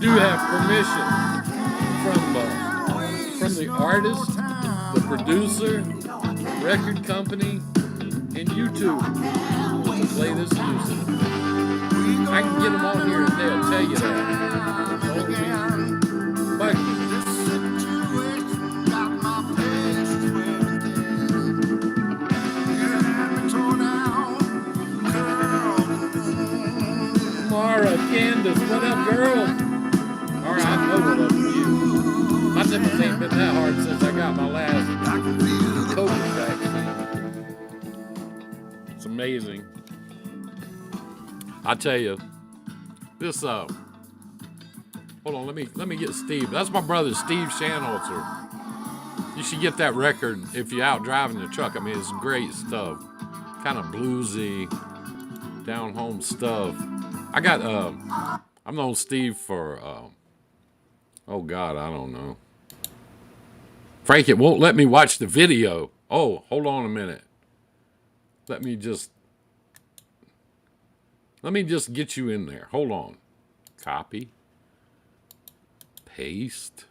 do have permission from the artist, the producer, record company, and YouTube to play this music. I can get them on here and they'll tell you that. But Mara, Candace, what up, girl? Alright, I know what up with you. My nipples ain't been that hard since I got my last COVID vaccine. It's amazing. I tell you, this hold on, let me get Steve. That's my brother, Steve Shanholzer. You should get that record if you're out driving the truck. I mean, it's great stuff. Kind of bluesy, down home stuff. I got I've known Steve for oh God, I don't know. Frank, it won't let me watch the video. Oh, hold on a minute. Let me just get you in there. Hold on. Copy. Paste.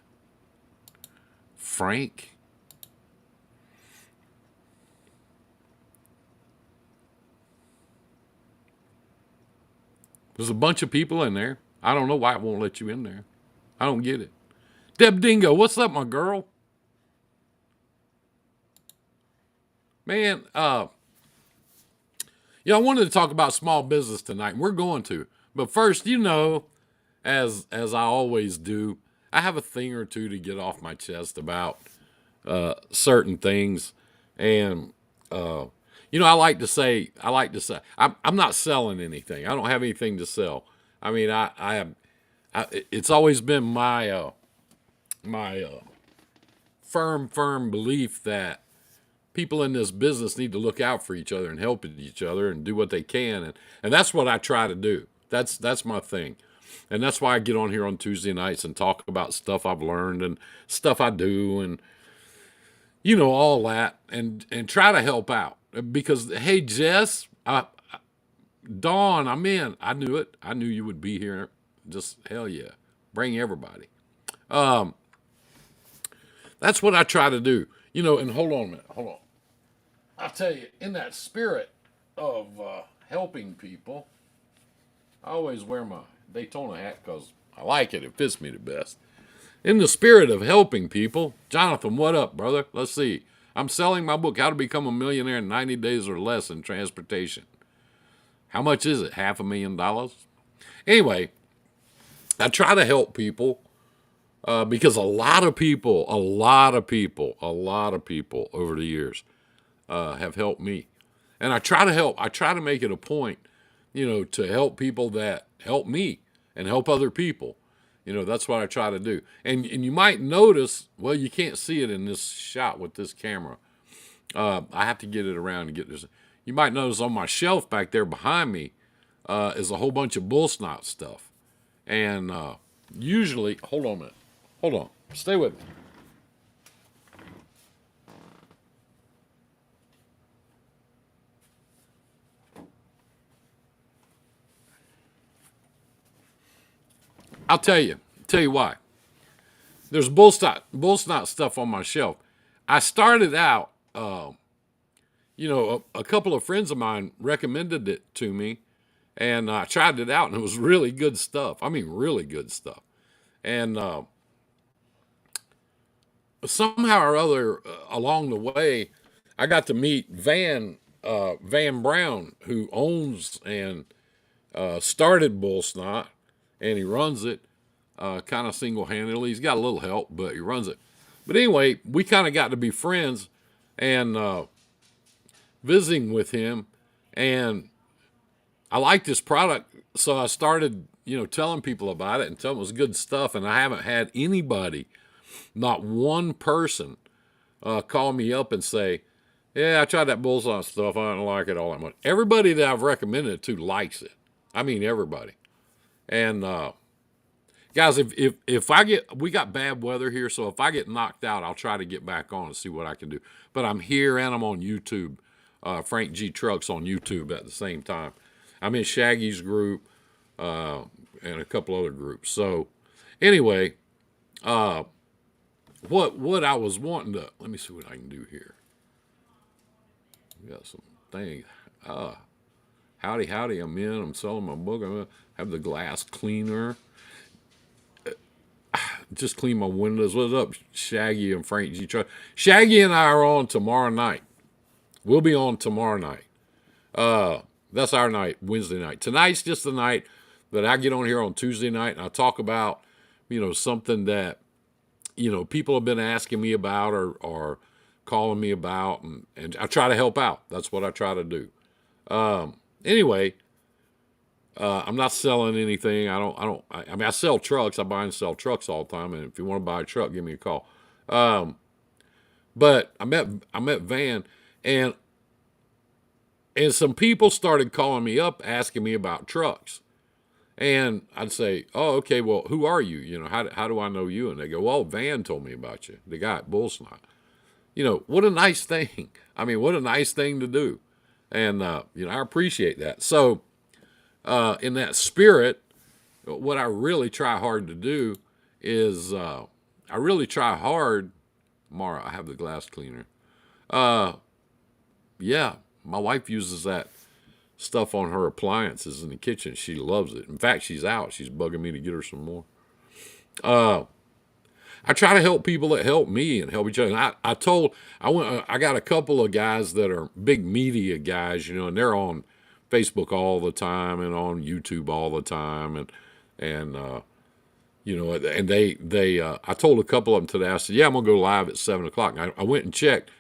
Frank. There's a bunch of people in there. I don't know why it won't let you in there. I don't get it. Deb Dingo, what's up, my girl? Man, I wanted to talk about small business tonight, and we're going to. But first, as I always do, I have a thing or two to get off my chest about certain things. And I like to say, I'm not selling anything. I don't have anything to sell. I mean, it's always been my firm belief that people in this business need to look out for each other and help each other and do what they can. And that's what I try to do. That's my thing. And that's why I get on here on Tuesday nights and talk about stuff I've learned and stuff I do and, all that and try to help out. Because, hey, Jess, Dawn, I'm in. I knew it. I knew you would be here. Just, hell yeah. Bring everybody. That's what I try to do. And hold on a minute. Hold on. I'll tell you, in that spirit of helping people, I always wear my Daytona hat because I like it. It fits me the best. In the spirit of helping people, Jonathan, what up, brother? Let's see. I'm selling my book, How to Become a Millionaire in 90 Days or Less in Transportation. How much is it? $500,000? Anyway, I try to help people because a lot of people over the years have helped me. And I try to help. I try to make it a point, to help people that help me and help other people. That's what I try to do. And you might notice, well, you can't see it in this shot with this camera. I have to get it around to get this. You might notice on my shelf back there behind me is a whole bunch of bull snot stuff. And usually, hold on a minute. Hold on. Stay with me. I'll tell you why. There's bull snot stuff on my shelf. I started out, a couple of friends of mine recommended it to me, and I tried it out, and it was really good stuff. I mean, really good stuff. And somehow or other, along the way, I got to meet Van Brown, who owns and started Bull Snot, and he runs it kind of single-handedly. He's got a little help, but he runs it. But anyway, we kind of got to be friends and visiting with him, and I liked this product, so I started, telling people about it and telling them it was good stuff, and I haven't had anybody, not one person, call me up and say, yeah, I tried that Bull Snot stuff. I don't like it all that much. Everybody that I've recommended it to likes it. I mean, everybody. And guys, if we got bad weather here, so if I get knocked out, I'll try to get back on and see what I can do. But I'm here and I'm on YouTube. Frank G. Trucks on YouTube at the same time. I'm in Shaggy's group and a couple other groups. So Anyway, uh, what I was wanting to, let me see what I can do here. We got some things. Uh, howdy, I'm in. I'm selling my book. I'm gonna have the glass cleaner. Just clean my windows. What's up, Shaggy and Frank G. Truck? Shaggy and I are on tomorrow night. We'll be on tomorrow night. That's our night, Wednesday night. Tonight's just the night that I get on here on Tuesday night and I talk about, something that, people have been asking me about or calling me about, and I try to help out. That's what I try to do. Anyway, I'm not selling anything. I mean, I sell trucks. I buy and sell trucks all the time. And if you want to buy a truck, give me a call. But I met Van, and some people started calling me up asking me about trucks. And I'd say, oh, okay, well, who are you? How do I know you? And they go, well, Van told me about you, the guy at Bullsnot. What a nice thing. I mean, what a nice thing to do. And, I appreciate that. So, in that spirit, what I really try hard to do is, I really try hard. Mara, I have the glass cleaner. Yeah, my wife uses that stuff on her appliances in the kitchen. She loves it. In fact, she's out. She's bugging me to get her some more. I try to help people that help me and help each other. And I got a couple of guys that are big media guys, and they're on Facebook all the time and on YouTube all the time. And I told a couple of them today, I said, yeah, I'm going to go live at 7:00. And I went and checked,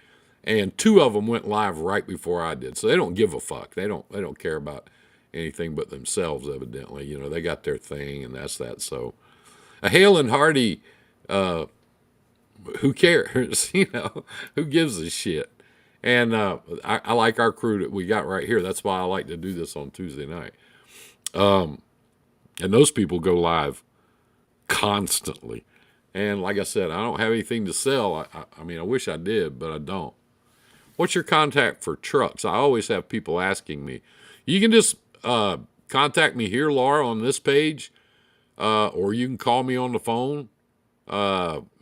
and two of them went live right before I did. So they don't give a fuck. They don't care about anything but themselves, evidently. They got their thing, and that's that. So a Hale and Hardy, who cares? Who gives a shit? And I like our crew that we got right here. That's why I like to do this on Tuesday night. And those people go live constantly. And like I said, I don't have anything to sell. I mean, I wish I did, but I don't. What's your contact for trucks? I always have people asking me. You can just contact me here, Laura, on this page, or you can call me on the phone,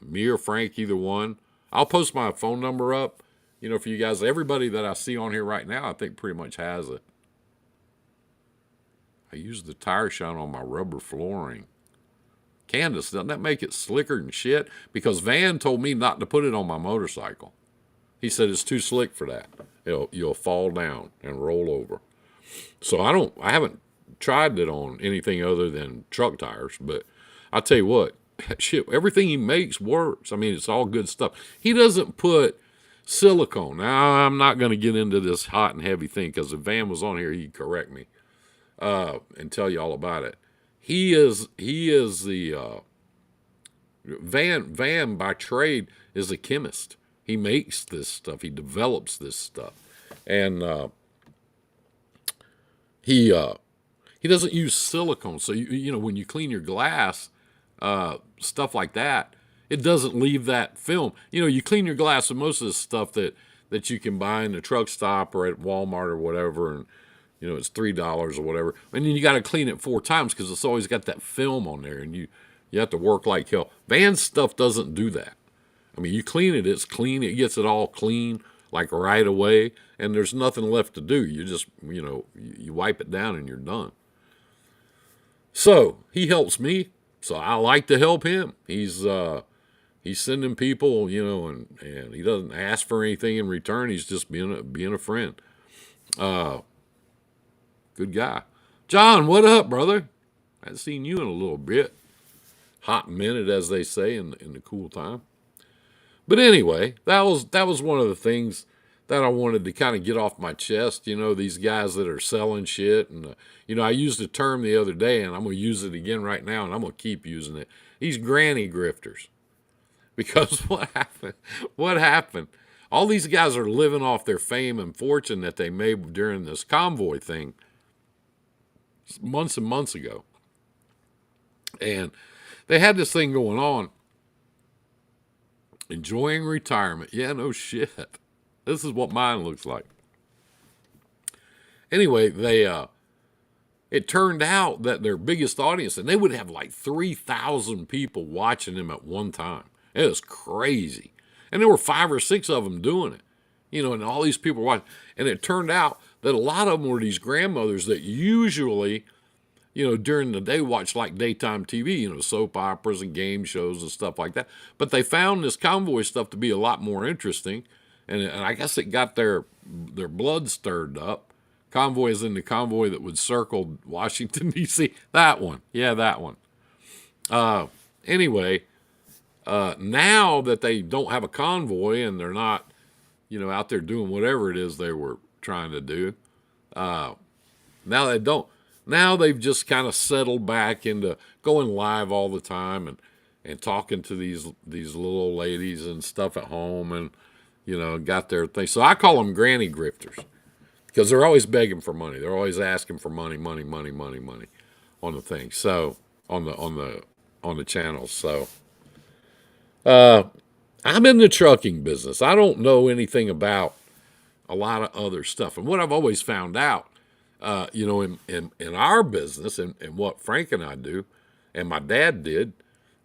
me or Frank, either one. I'll post my phone number up, for you guys. Everybody that I see on here right now, I think pretty much has it. I use the tire shine on my rubber flooring. Candace, doesn't that make it slicker than shit? Because Van told me not to put it on my motorcycle. He said it's too slick for that. You'll fall down and roll over. So I haven't tried it on anything other than truck tires, but I tell you what, shit, everything he makes works. I mean, it's all good stuff. He doesn't put silicone. Now, I'm not going to get into this hot and heavy thing because if Van was on here, he'd correct me and tell you all about it. He is the Van by trade is a chemist. He makes this stuff. He develops this stuff, and he doesn't use silicone. So when you clean your glass, stuff like that, it doesn't leave that film. You clean your glass with most of the stuff that you can buy in the truck stop or at Walmart or whatever, and it's $3 or whatever, and then you got to clean it 4 times because it's always got that film on there, and you have to work like hell. Van's stuff doesn't do that. I mean, you clean it, it's clean, it gets it all clean, like right away, and there's nothing left to do. You just, you wipe it down and you're done. So, he helps me, so I like to help him. He's sending people, and he doesn't ask for anything in return. He's just being a friend. Good guy. John, what up, brother? I haven't seen you in a little bit. Hot minute, as they say in the cool time. But anyway, that was one of the things that I wanted to kind of get off my chest. These guys that are selling shit. And, I used a term the other day, and I'm going to use it again right now, and I'm going to keep using it. These granny grifters. Because what happened? All these guys are living off their fame and fortune that they made during this convoy thing months and months ago. And they had this thing going on. Enjoying retirement. Yeah, no shit. This is what mine looks like. Anyway, it turned out that their biggest audience, and they would have like 3,000 people watching them at one time. It was crazy. And there were 5 or 6 of them doing it, and all these people were watching. And it turned out that a lot of them were these grandmothers that usually, during the day watch like daytime TV, soap operas and game shows and stuff like that. But they found this convoy stuff to be a lot more interesting. And I guess it got their blood stirred up. Convoy is in the convoy that would circle Washington, D.C. That one. Yeah, that one. Anyway, now that they don't have a convoy and they're not, out there doing whatever it is they were trying to do, now they don't. Now they've just kind of settled back into going live all the time and talking to these little old ladies and stuff at home and, got their thing. So I call them granny grifters because they're always begging for money. They're always asking for money on the thing. So on the channels. So I'm in the trucking business. I don't know anything about a lot of other stuff. And what I've always found out, in our business and what Frank and I do, and my dad did,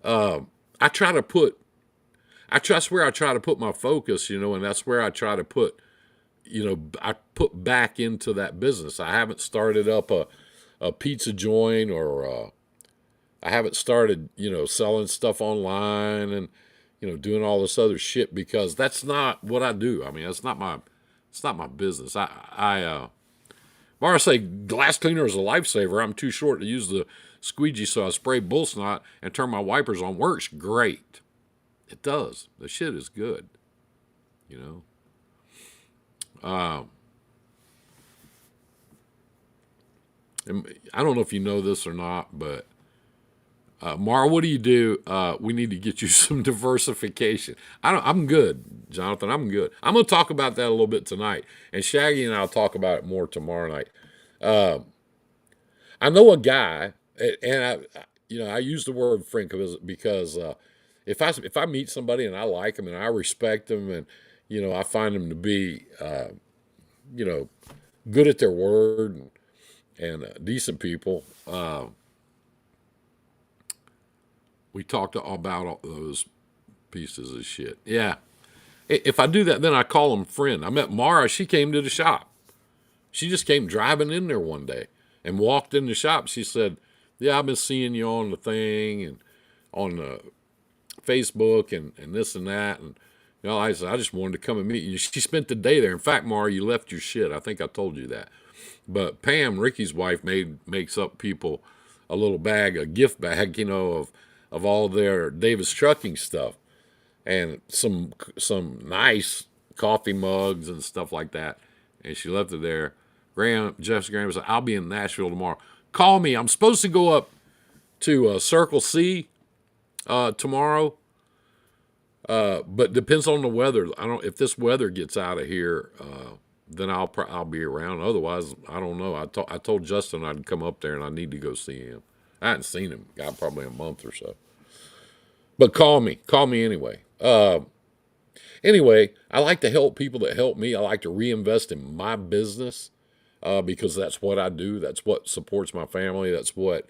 that's where I try to put my focus, and that's where I try to put, I put back into that business. I haven't started up a pizza joint or I haven't started, selling stuff online and, doing all this other shit because that's not what I do. I mean, it's not my business. Or I say glass cleaner is a lifesaver. I'm too short to use the squeegee, so I spray bull snot and turn my wipers on. Works great. It does. The shit is good. I don't know if you know this or not, but Mara, what do you do? We need to get you some diversification. I'm good, Jonathan. I'm good. I'm going to talk about that a little bit tonight, and Shaggy and I'll talk about it more tomorrow night. I know a guy, and I use the word friend because if I meet somebody and I like them and I respect them and I find them to be good at their word and decent people. We talked about all those pieces of shit. Yeah. If I do that, then I call them friend. I met Mara. She came to the shop. She just came driving in there one day and walked in the shop. She said, yeah, I've been seeing you on the thing and on the Facebook and this and that. And, I said, I just wanted to come and meet you. She spent the day there. In fact, Mara, you left your shit. I think I told you that. But Pam, Ricky's wife, makes up people a little bag, a gift bag, of all their Davis Trucking stuff and some nice coffee mugs and stuff like that. And she left it there. Jeff's grandma said, I'll be in Nashville tomorrow. Call me. I'm supposed to go up to Circle C tomorrow, but depends on the weather. If this weather gets out of here, then I'll be around. Otherwise, I don't know. I told Justin I'd come up there and I need to go see him. I hadn't seen him, probably a month or so. But call me anyway. Anyway, I like to help people that help me. I like to reinvest in my business because that's what I do. That's what supports my family. That's what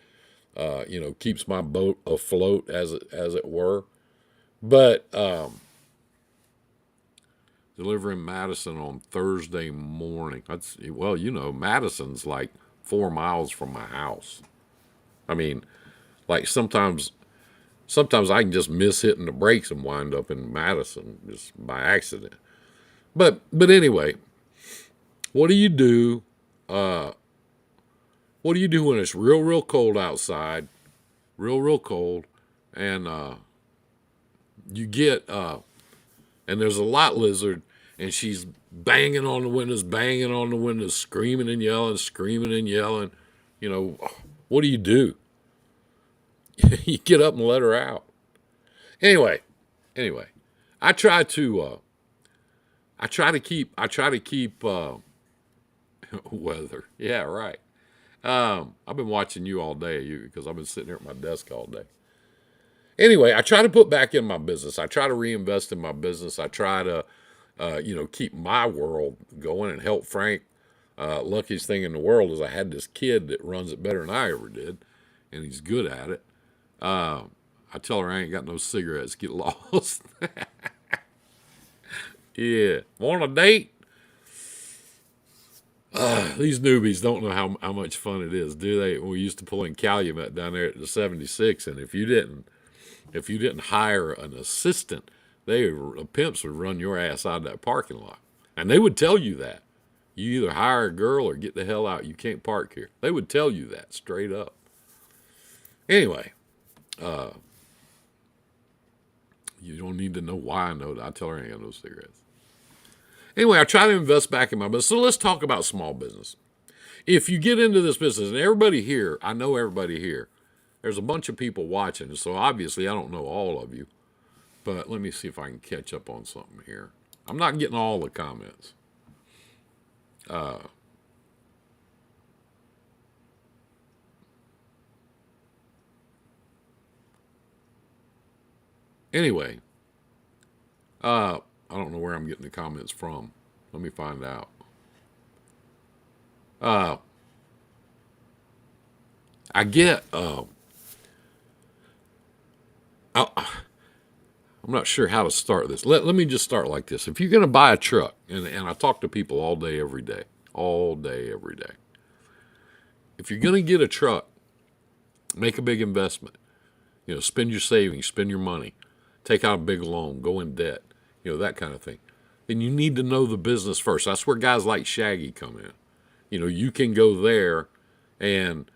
keeps my boat afloat, as it were. But delivering Madison on Thursday morning. Madison's like 4 miles from my house. I mean, like sometimes I can just miss hitting the brakes and wind up in Madison just by accident. But anyway, what do you do? What do you do when it's real cold outside? Real cold, and you get and there's a lot lizard, and she's banging on the windows, screaming and yelling. What do you do? You get up and let her out. Anyway, I try to keep weather. Yeah, right. I've been watching you all day, because I've been sitting here at my desk all day. Anyway, I try to put back in my business. I try to reinvest in my business. I try to, keep my world going and help Frank Luckiest thing in the world is I had this kid that runs it better than I ever did, and he's good at it. I tell her I ain't got no cigarettes. Get lost. Yeah. Want a date? These newbies don't know how much fun it is, do they? We used to pull in Calumet down there at the 76, and if you didn't hire an assistant, the pimps would run your ass out of that parking lot, and they would tell you that. You either hire a girl or get the hell out. You can't park here. They would tell you that straight up. Anyway, you don't need to know why I know that. I tell her I ain't got no cigarettes. Anyway, I try to invest back in my business. So let's talk about small business. If you get into this business, and everybody here, I know everybody here, there's a bunch of people watching, so obviously I don't know all of you, but let me see if I can catch up on something here. I'm not getting all the comments. Anyway, I don't know where I'm getting the comments from. Let me find out. I get, I'm not sure how to start this. Let me just start like this. If you're going to buy a truck, and I talk to people all day, every day. If you're going to get a truck, make a big investment. Spend your savings, spend your money, take out a big loan, go in debt, that kind of thing. Then you need to know the business first. That's where guys like Shaggy come in. You can go there and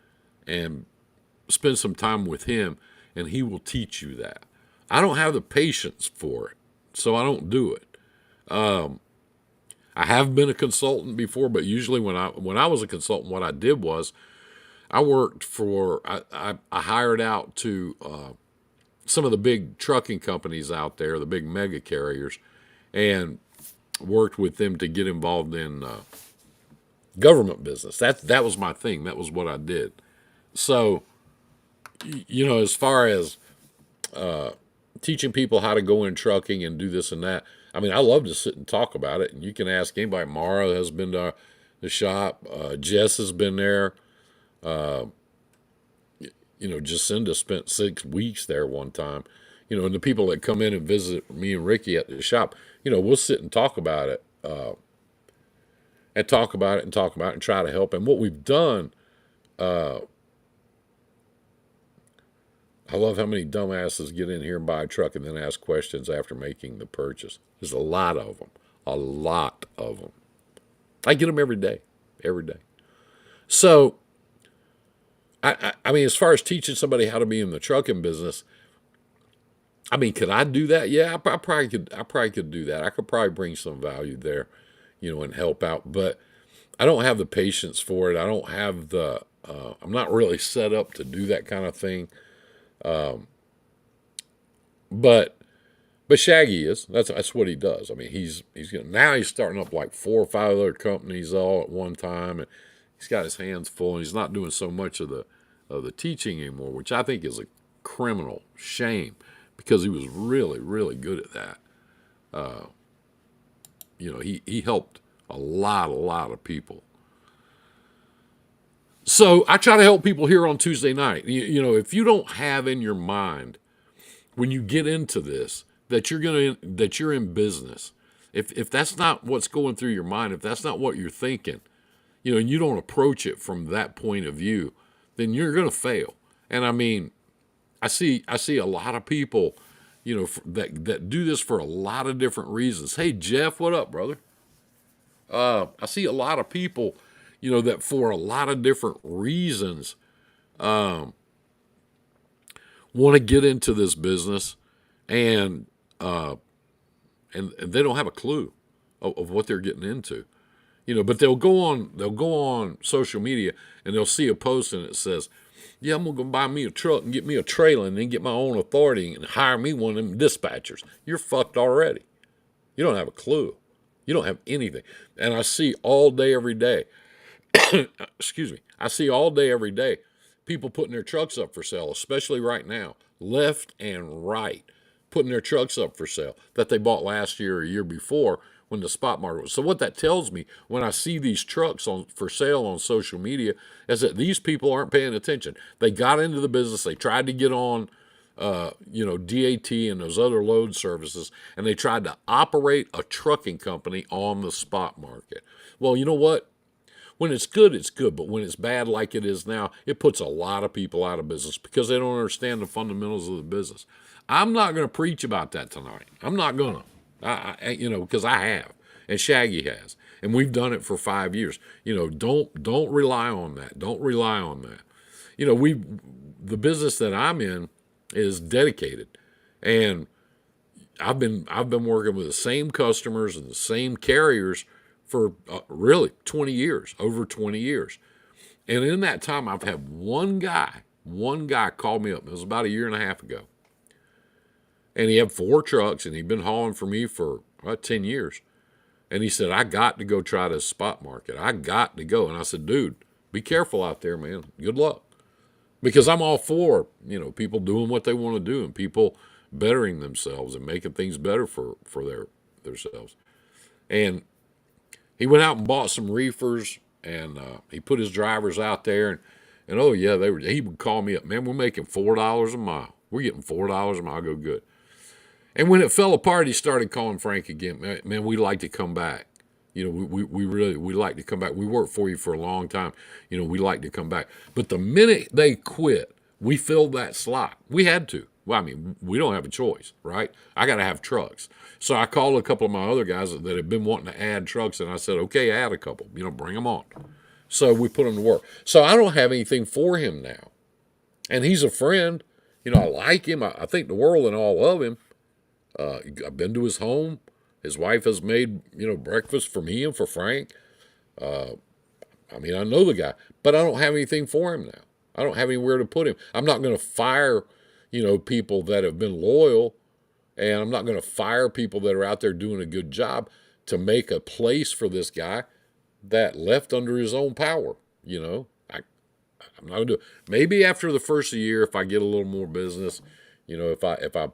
spend some time with him, and he will teach you that. I don't have the patience for it, so I don't do it. I have been a consultant before, but usually when I was a consultant, what I did was I worked for I hired out to some of the big trucking companies out there, the big mega carriers, and worked with them to get involved in government business. That was my thing. That was what I did. So, as far as teaching people how to go in trucking and do this and that, I mean, I love to sit and talk about it. And you can ask anybody. Mara has been to the shop. Jess has been there. Jacinda spent 6 weeks there one time. And the people that come in and visit me and Ricky at the shop, we'll sit and talk about it. And try to help. And what we've done, I love how many dumbasses get in here and buy a truck and then ask questions after making the purchase. There's a lot of them. I get them every day. So, I mean, as far as teaching somebody how to be in the trucking business, I mean, could I do that? Yeah, I probably could do that. I could probably bring some value there, and help out. But I don't have the patience for it. I don't have I'm not really set up to do that kind of thing. But Shaggy is. That's what he does. I mean, he's starting up like 4 or 5 other companies all at one time, and he's got his hands full, and he's not doing so much of the teaching anymore, which I think is a criminal shame because he was really, really good at that. He helped a lot of people. So I try to help people here on Tuesday night. If you don't have in your mind when you get into this that you're in business, if that's not what's going through your mind, if that's not what you're thinking, and you don't approach it from that point of view, then you're going to fail. And I mean, I see a lot of people, that do this for a lot of different reasons. Hey, Jeff, what up, brother? I see a lot of people, that for a lot of different reasons want to get into this business, and they don't have a clue of what they're getting into. But they'll go on social media and they'll see a post and it says, yeah, I'm going to go buy me a truck and get me a trailer and then get my own authority and hire me one of them dispatchers. You're fucked already. You don't have a clue. You don't have anything. And I see all day, every day, excuse me, I see all day, every day, people putting their trucks up for sale, especially right now, left and right, putting their trucks up for sale that they bought last year or a year before when the spot market was. So what that tells me when I see these trucks for sale on social media is that these people aren't paying attention. They got into the business. They tried to get on, DAT and those other load services, and they tried to operate a trucking company on the spot market. Well, you know what? When it's good, but when it's bad like it is now, it puts a lot of people out of business because they don't understand the fundamentals of the business. I'm not going to preach about that tonight. I'm not going to, because I have, and Shaggy has, and we've done it for 5 years. Don't rely on that. Don't rely on that. The business that I'm in is dedicated, and I've been working with the same customers and the same carriers for really 20 years, over 20 years. And in that time, I've had one guy called me up. It was about a year and a half ago. And he had 4 trucks, and he'd been hauling for me for 10 years. And he said, I got to go try this spot market. I got to go. And I said, dude, be careful out there, man. Good luck. Because I'm all for, people doing what they want to do and people bettering themselves and making things better for themselves. And he went out and bought some reefers, and he put his drivers out there, and oh yeah, he would call me up, man, we're making $4 a mile. We're getting $4 a mile. I go, good. And when it fell apart, he started calling Frank again. Man, we'd like to come back. We like to come back. We worked for you for a long time. We like to come back. But the minute they quit, we filled that slot. We had to. Well, I mean, we don't have a choice, right? I got to have trucks. So I called a couple of my other guys that had been wanting to add trucks, and I said, okay, add a couple. Bring them on. So we put them to work. So I don't have anything for him now. And he's a friend. I like him. I think the world and all of him. I've been to his home. His wife has made, breakfast for me and for Frank. I know the guy, but I don't have anything for him now. I don't have anywhere to put him. I'm not going to fire, people that have been loyal, and I'm not going to fire people that are out there doing a good job to make a place for this guy that left under his own power. I'm not going to do it. Maybe after the first year, if I get a little more business, if I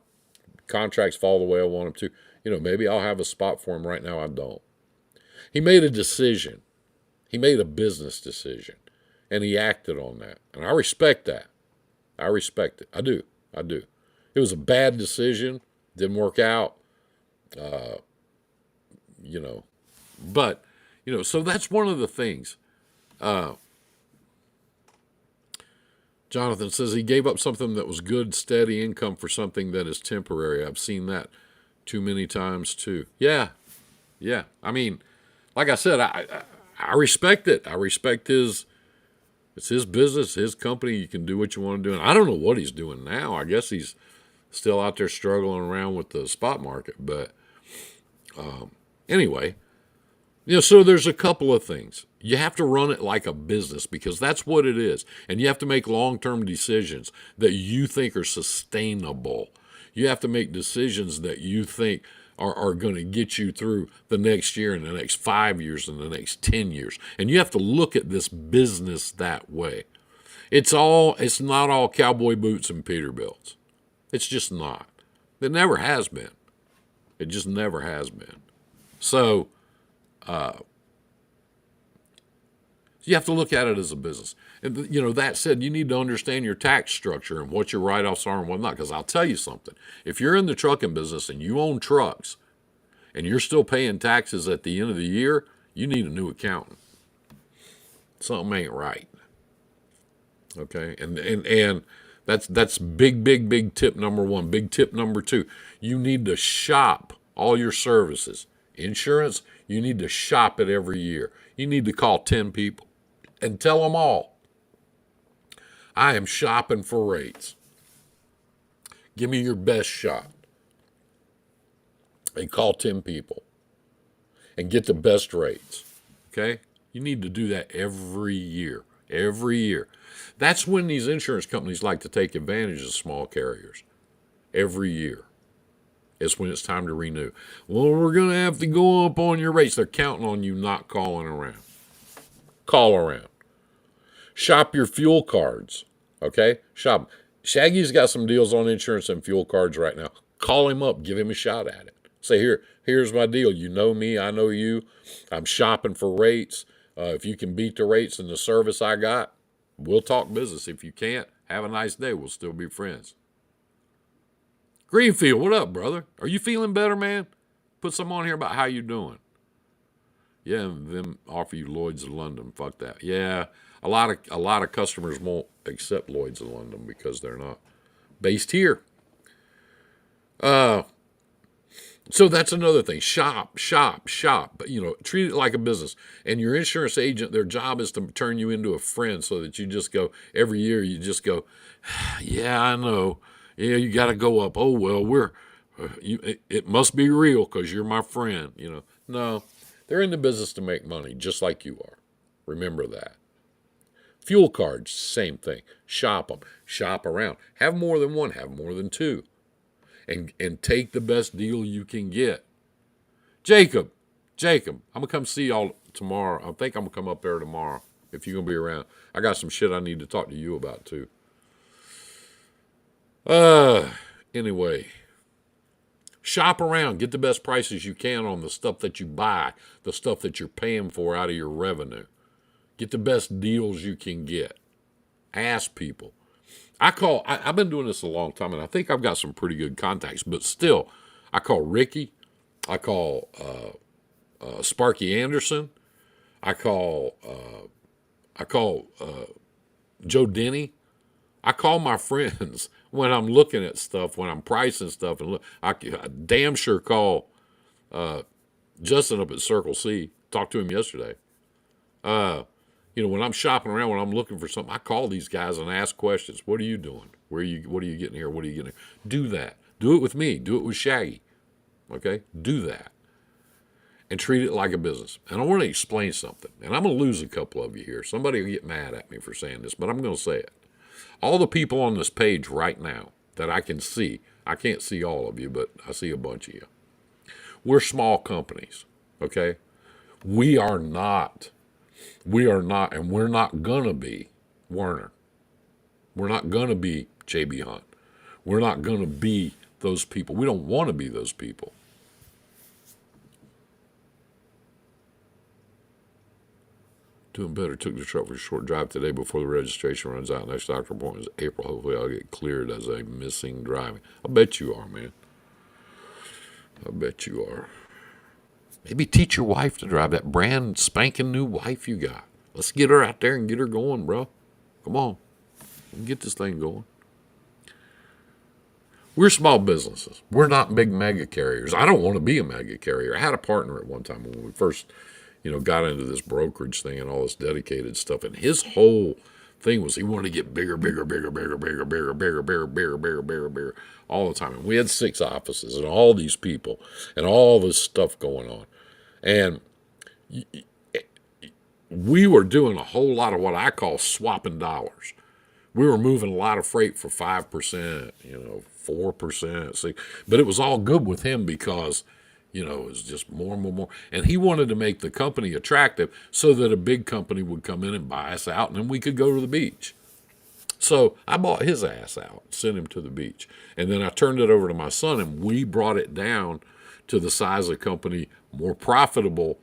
contracts fall the way I want them to, maybe I'll have a spot for him. Right now, I don't. He made a decision. He made a business decision, and he acted on that. And I respect that. I respect it. I do. It was a bad decision. Didn't work out. But, so that's one of the things. Jonathan says he gave up something that was good, steady income for something that is temporary. I've seen that too many times too. Yeah. I mean, like I said, I respect it. I respect it's his business, his company. You can do what you want to do. And I don't know what he's doing now. I guess he's still out there struggling around with the spot market. But anyway, so there's a couple of things. You have to run it like a business because that's what it is. And you have to make long-term decisions that you think are sustainable. You have to make decisions that you think are going to get you through the next year and the next 5 years and the next 10 years. And you have to look at this business that way. It's not all cowboy boots and Peterbilts. It's just not. It never has been. It just never has been. So, you have to look at it as a business. And, that said, you need to understand your tax structure and what your write-offs are and whatnot. Because I'll tell you something. If you're in the trucking business and you own trucks and you're still paying taxes at the end of the year, you need a new accountant. Something ain't right. Okay? And that's big tip number 1. Big tip number 2. You need to shop all your services. Insurance, you need to shop it every year. You need to call 10 people and tell them all, I am shopping for rates. Give me your best shot. And call 10 people and get the best rates. Okay? You need to do that every year. Every year. That's when these insurance companies like to take advantage of small carriers. Every year. It's when it's time to renew. Well, we're going to have to go up on your rates. They're counting on you not calling around. Call around. Shop your fuel cards. Okay? Shop them. Shaggy's got some deals on insurance and fuel cards right now. Call him up, give him a shot at it. Say, here's my deal. You know me, I know you. I'm shopping for rates. If you can beat the rates and the service I got, we'll talk business. If you can't, have a nice day. We'll still be friends. Greenfield, what up, brother? Are you feeling better, man? Put some on here about how you doing. Yeah, and them offer you Lloyd's of London. Fuck that. Yeah, a lot of customers won't accept Lloyd's of London because they're not based here. So that's another thing. Shop. But, treat it like a business. And your insurance agent, their job is to turn you into a friend so that you just go, every year you just go, yeah, I know. Yeah, you got to go up. Oh, well, it must be real because you're my friend. No, they're in the business to make money just like you are. Remember that. Fuel cards, same thing. Shop them. Shop around. Have more than one. Have more than two. And take the best deal you can get. Jacob, I'm going to come see y'all tomorrow. I think I'm going to come up there tomorrow if you're going to be around. I got some shit I need to talk to you about, too. Anyway, shop around. Get the best prices you can on the stuff that you buy, the stuff that you're paying for out of your revenue. Get the best deals you can get. Ask people. I've been doing this a long time, and I think I've got some pretty good contacts, but still, I call Ricky, I call Sparky Anderson, I call Joe Denny. I call my friends when I'm looking at stuff, when I'm pricing stuff, and look, I damn sure call Justin up at Circle C. Talked to him yesterday. When I'm shopping around, when I'm looking for something, I call these guys and ask questions. What are you doing? What are you getting here? What are you getting here? Do that. Do it with me. Do it with Shaggy. Okay? Do that. And treat it like a business. And I want to explain something. And I'm going to lose a couple of you here. Somebody will get mad at me for saying this, but I'm going to say it. All the people on this page right now that I can see, I can't see all of you, but I see a bunch of you. We're small companies. Okay? We are not, and we're not going to be Werner. We're not going to be J.B. Hunt. We're not going to be those people. We don't want to be those people. Doing better. Took the truck for a short drive today before the registration runs out. Next doctor appointment is April. Hopefully I'll get cleared as a missing driving. I bet you are, man. I bet you are. Maybe teach your wife to drive, that brand spanking new wife you got. Let's get her out there and get her going, bro. Come on. Get this thing going. We're small businesses. We're not big mega carriers. I don't want to be a mega carrier. I had a partner at one time when we first, got into this brokerage thing and all this dedicated stuff. And his whole thing was he wanted to get bigger all the time. And we had 6 offices and all these people and all this stuff going on. And we were doing a whole lot of what I call swapping dollars. We were moving a lot of freight for 5%, 4%. But it was all good with him because, it was just more and more. And he wanted to make the company attractive so that a big company would come in and buy us out, and then we could go to the beach. So I bought his ass out, sent him to the beach. And then I turned it over to my son, and we brought it down to the size of company, more profitable,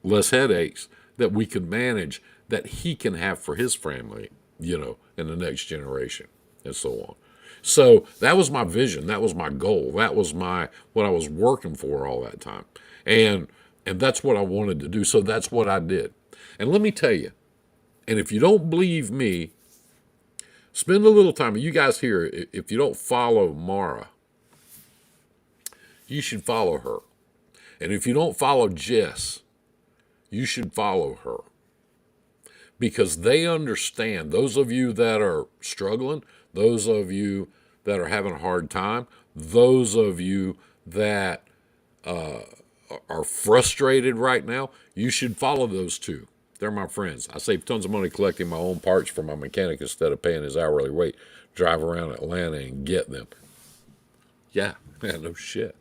less headaches, that we could manage, that he can have for his family, in the next generation, and so on. So that was my vision. That was my goal. That was what I was working for all that time. And that's what I wanted to do. So that's what I did. And let me tell you, and if you don't believe me, spend a little time. You guys here, if you don't follow Mara, you should follow her. And if you don't follow Jess, you should follow her. Because they understand, those of you that are struggling, those of you that are having a hard time, those of you that are frustrated right now, you should follow those two. They're my friends. I save tons of money collecting my own parts for my mechanic instead of paying his hourly rate. Drive around Atlanta and get them. Yeah, no shit.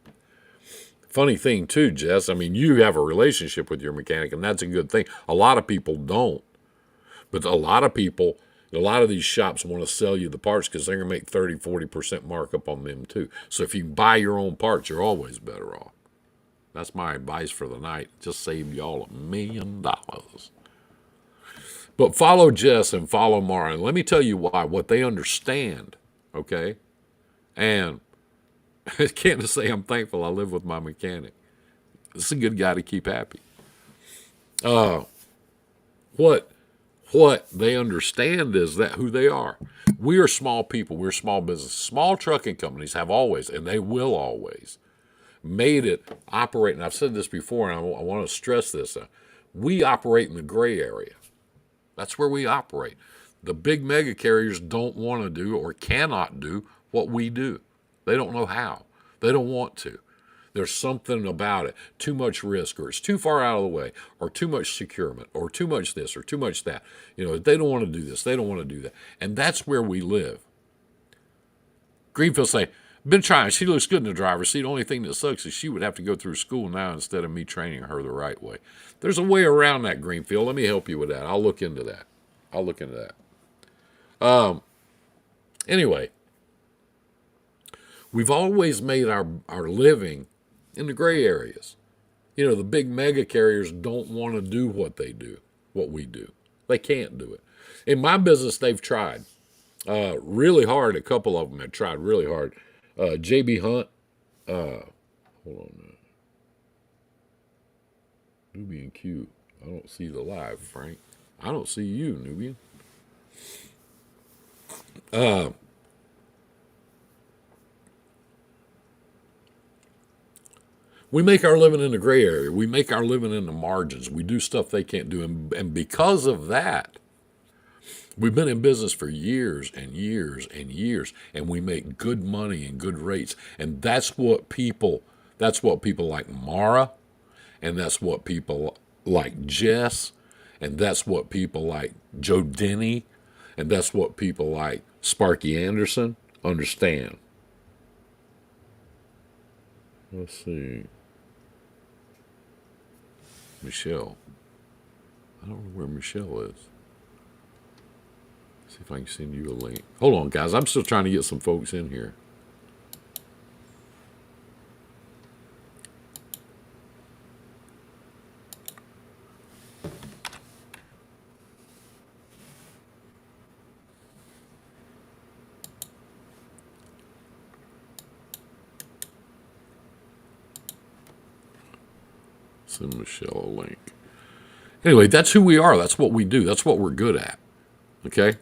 Funny thing too, Jess, you have a relationship with your mechanic, and that's a good thing. A lot of people don't. But a lot of people, A lot of these shops want to sell you the parts because they're going to make 30-40% markup on them too. So if you buy your own parts, you're always better off. That's my advice for the night. Just saved y'all $1 million. But follow Jess and follow Mara. And let me tell you why. What they understand, okay? And I can't just say I'm thankful I live with my mechanic. It's a good guy to keep happy. What they understand is that who they are. We are small people. We're small business. Small trucking companies have always, and they will always, made it operate. And I've said this before, and I want to stress this. We operate in the gray area. That's where we operate. The big mega carriers don't want to do or cannot do what we do. They don't know how. They don't want to. There's something about it. Too much risk, or it's too far out of the way, or too much securement, or too much this, or too much that. They don't want to do this. They don't want to do that. And that's where we live. Greenfield say, been trying. She looks good in the driver's seat. The only thing that sucks is she would have to go through school now instead of me training her the right way. There's a way around that, Greenfield. Let me help you with that. I'll look into that. Anyway, we've always made our living in the gray areas. The big mega carriers don't want to do what we do. They can't do it. In my business, they've tried really hard. A couple of them have tried really hard. JB Hunt, hold on. Nubian Q. I don't see the live, Frank. I don't see you, Nubian. We make our living in the gray area. We make our living in the margins. We do stuff they can't do. And because of that, we've been in business for years and years and years, and we make good money and good rates. And that's what people like Mara, and that's what people like Jess, and that's what people like Joe Denny, and that's what people like Sparky Anderson understand. Let's see. Michelle. I don't know where Michelle is. See if I can send you a link. Hold on, guys. I'm still trying to get some folks in here. Send Michelle a link. Anyway, that's who we are. That's what we do. That's what we're good at. Okay?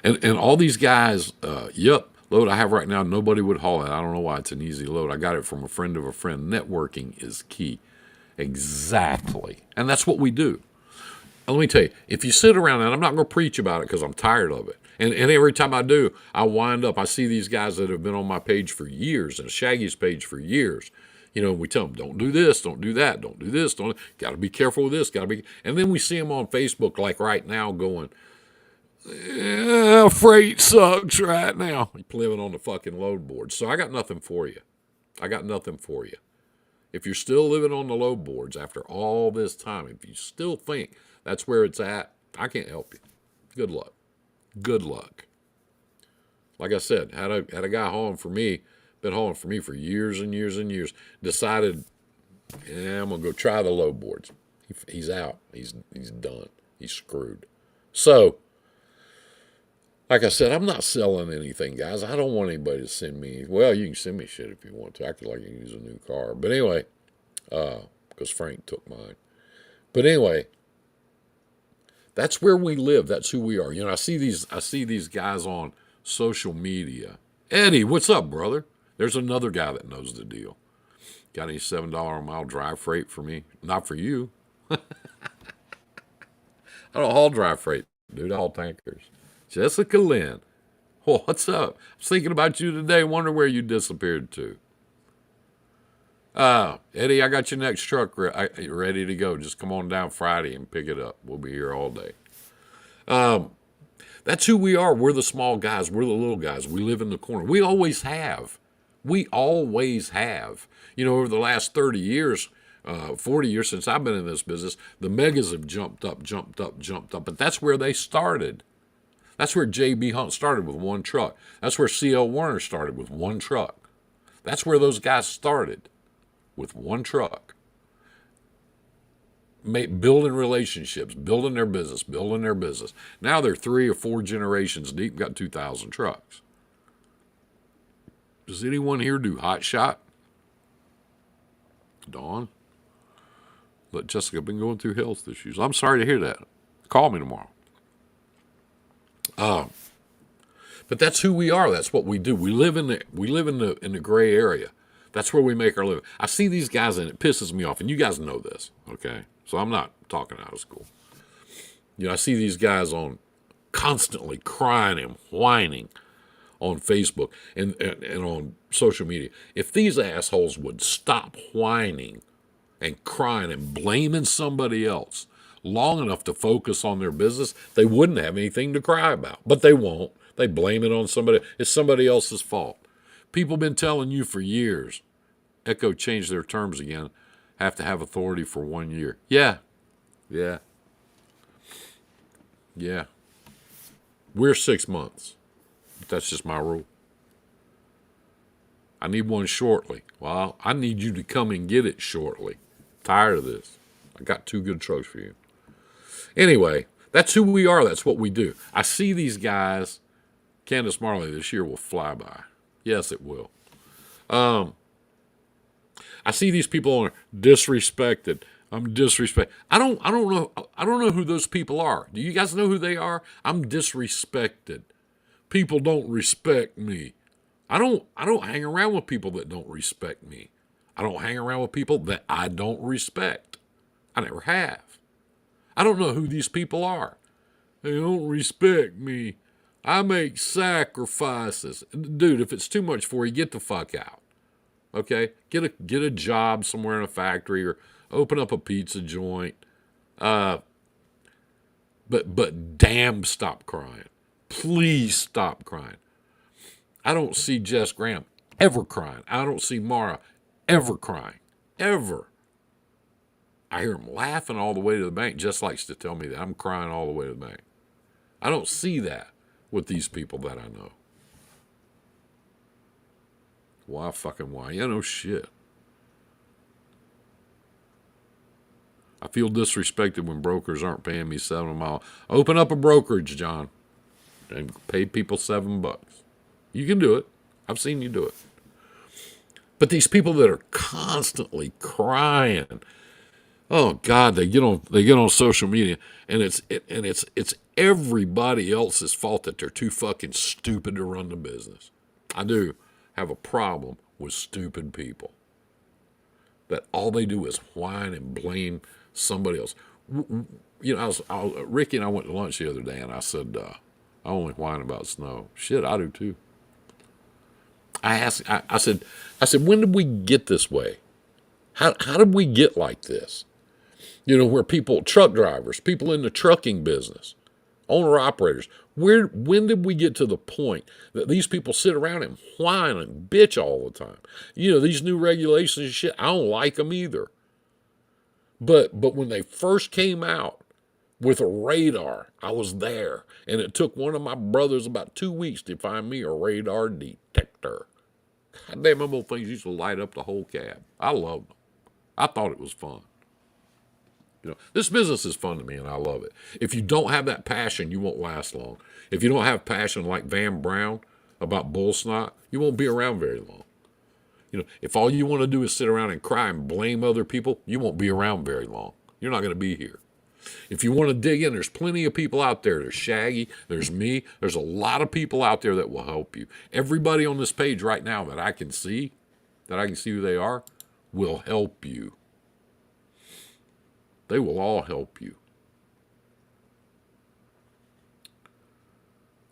And all these guys, load I have right now, nobody would haul it. I don't know why it's an easy load. I got it from a friend of a friend. Networking is key. Exactly. And that's what we do. And let me tell you, if you sit around, and I'm not going to preach about it because I'm tired of it. And every time I do, I wind up, I see these guys that have been on my page for years, and Shaggy's page for years. We tell them, don't do this, don't do that, don't do this, got to be careful with this, and then we see them on Facebook like right now going, freight sucks right now. Living on the fucking load board. So I got nothing for you. If you're still living on the load boards after all this time, if you still think that's where it's at, I can't help you. Good luck. Like I said, had a guy hauling for me, been hauling for me for years and years and years, decided, I'm going to go try the load boards. He's out. He's done. He's screwed. So, like I said, I'm not selling anything, guys. I don't want anybody to send me. Well, you can send me shit if you want to. I could you can use a new car. But anyway, because Frank took mine. But anyway, that's where we live. That's who we are. I see these guys on social media. Eddie, what's up, brother? There's another guy that knows the deal. Got any $7 a mile drive freight for me? Not for you. I don't haul dry freight, dude. I haul tankers. Jessica Lynn. What's up? I was thinking about you today. Wonder where you disappeared to. Eddie, I got your next truck ready to go. Just come on down Friday and pick it up. We'll be here all day. That's who we are. We're the small guys. We're the little guys. We live in the corner. We always have. Over the last 30 years, 40 years since I've been in this business, the megas have jumped up. But that's where they started. That's where J.B. Hunt started with one truck. That's where C.L. Warner started with one truck. That's where those guys started with one truck. Building relationships, building their business. Now they're 3 or 4 generations deep, got 2,000 trucks. Does anyone here do hot shot? Dawn? Let Jessica been going through health issues. I'm sorry to hear that. Call me tomorrow. But that's who we are. That's what we do. We live in the gray area. That's where we make our living. I see these guys and it pisses me off. And you guys know this, okay? So I'm not talking out of school. I see these guys on constantly crying and whining on Facebook and on social media. If these assholes would stop whining and crying and blaming somebody else long enough to focus on their business, they wouldn't have anything to cry about. But they won't. They blame it on somebody. It's somebody else's fault. People been telling you for years, Echo changed their terms again, have to have authority for 1 year. Yeah. We're 6 months. But that's just my rule. I need one shortly. Well, I need you to come and get it shortly. Tired of this. I got 2 good trucks for you. Anyway, that's who we are. That's what we do. I see these guys. Candace Marley this year will fly by. Yes, it will. I see these people are disrespected. I'm disrespected. I don't know who those people are. Do you guys know who they are? I'm disrespected. People don't respect me. I don't hang around with people that don't respect me. I don't hang around with people that I don't respect. I never have. I don't know who these people are. They don't respect me. I make sacrifices. Dude, if it's too much for you, get the fuck out. Okay? Get a job somewhere in a factory or open up a pizza joint. But damn, stop crying. Please stop crying. I don't see Jess Graham ever crying. I don't see Mara ever crying. Ever. I hear him laughing all the way to the bank. Jess likes to tell me that I'm crying all the way to the bank. I don't see that with these people that I know. Why? Yeah, no shit. I feel disrespected when brokers aren't paying me $7 a mile. Open up a brokerage, John, and pay people $7. You can do it. I've seen you do it. But these people that are constantly crying, oh God, they get on social media, and it's everybody else's fault that they're too fucking stupid to run the business. I do have a problem with stupid people that all they do is whine and blame somebody else. Ricky and I went to lunch the other day, and I said, I only whine about snow. Shit, I do too. I said, when did we get this way? How did we get like this? Where truck drivers, people in the trucking business, owner-operators, when did we get to the point that these people sit around and whine and bitch all the time? These new regulations and shit, I don't like them either. But when they first came out with a radar, I was there. And it took one of my brothers about 2 weeks to find me a radar detector. God damn, them little things used to light up the whole cab. I loved them. I thought it was fun. This business is fun to me, and I love it. If you don't have that passion, you won't last long. If you don't have passion like Van Brown about bull snot, you won't be around very long. If all you want to do is sit around and cry and blame other people, you won't be around very long. You're not going to be here. If you want to dig in, there's plenty of people out there. There's Shaggy, there's me, there's a lot of people out there that will help you. Everybody on this page right now that I can see who they are, will help you. They will all help you.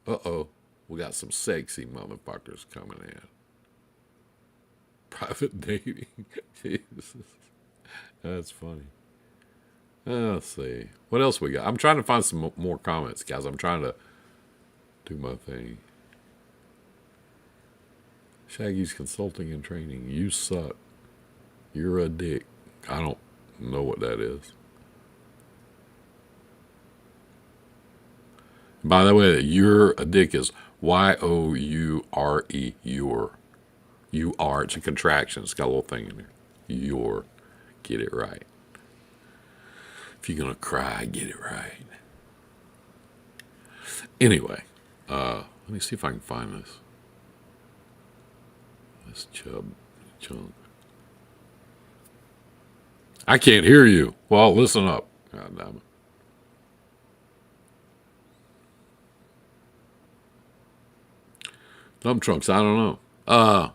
Uh-oh, we got some sexy motherfuckers coming in. Private dating. Jesus. That's funny. Let's see. What else we got? I'm trying to find some more comments, guys. I'm trying to do my thing. Shaggy's consulting and training. You suck. You're a dick. I don't know what that is. By the way, you're a dick is Y-O-U-R-E. You're. You are. It's a contraction. It's got a little thing in there. You're. Get it right. If you're going to cry, get it right. Anyway, let me see if I can find this. This chunk. I can't hear you. Well, listen up. God damn it. Dump trucks, I don't know.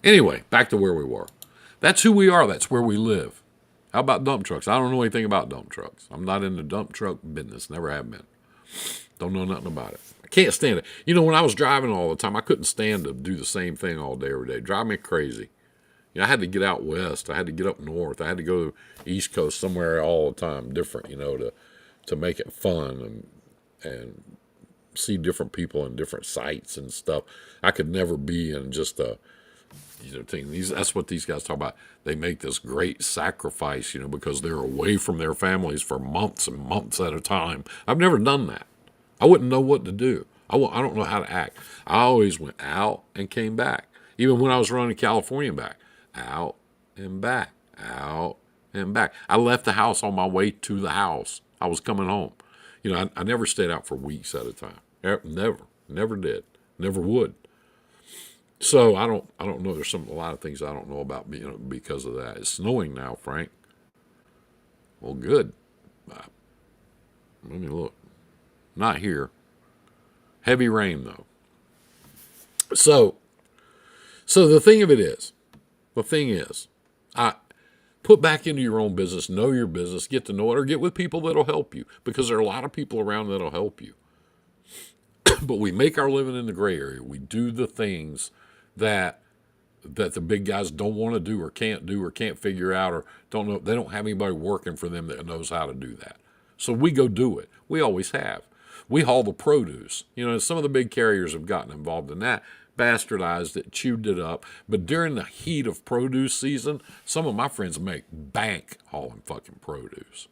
Anyway, back to where we were. That's who we are. That's where we live. How about dump trucks? I don't know anything about dump trucks. I'm not in the dump truck business. Never have been. Don't know nothing about it. I can't stand it. You know, when I was driving all the time, I couldn't stand to do the same thing all day, every day. Drive me crazy. You know, I had to get out west. I had to get up north. I had to go to the East Coast somewhere all the time, different, you know, to make it fun and see different people and different sights and stuff. I could never be in just a, you know, thing. That's what these guys talk about. They make this great sacrifice, you know, because they're away from their families for months and months at a time. I've never done that. I wouldn't know what to do. I don't know how to act. I always went out and came back. Even when I was running California back, out and back, out and back. I left the house on my way to the house. I was coming home. You know, I never stayed out for weeks at a time. Never did. Never would. So I don't know. There's a lot of things I don't know about, you know, because of that. It's snowing now, Frank. Well, good. Let me look. Not here. Heavy rain though. So the thing is, I put back into your own business, know your business, get to know it, or get with people that'll help you, because there are a lot of people around that'll help you. But we make our living in the gray area. We do the things that the big guys don't want to do or can't figure out, or don't know. They don't have anybody working for them that knows how to do that. So we go do it. We always have. We haul the produce. You know, some of the big carriers have gotten involved in that, bastardized it, chewed it up. But during the heat of produce season, some of my friends make bank hauling fucking produce.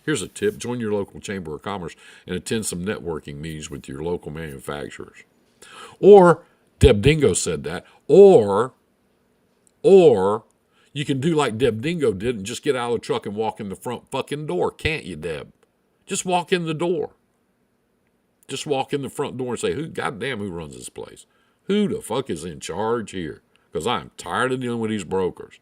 Here's a tip. Join your local chamber of commerce and attend some networking meetings with your local manufacturers. Or, Deb Dingo said that, or you can do like Deb Dingo did and just get out of the truck and walk in the front fucking door. Can't you, Deb? Just walk in the door. Just walk in the front door and say, goddamn, who runs this place? Who the fuck is in charge here? Because I'm tired of dealing with these brokers.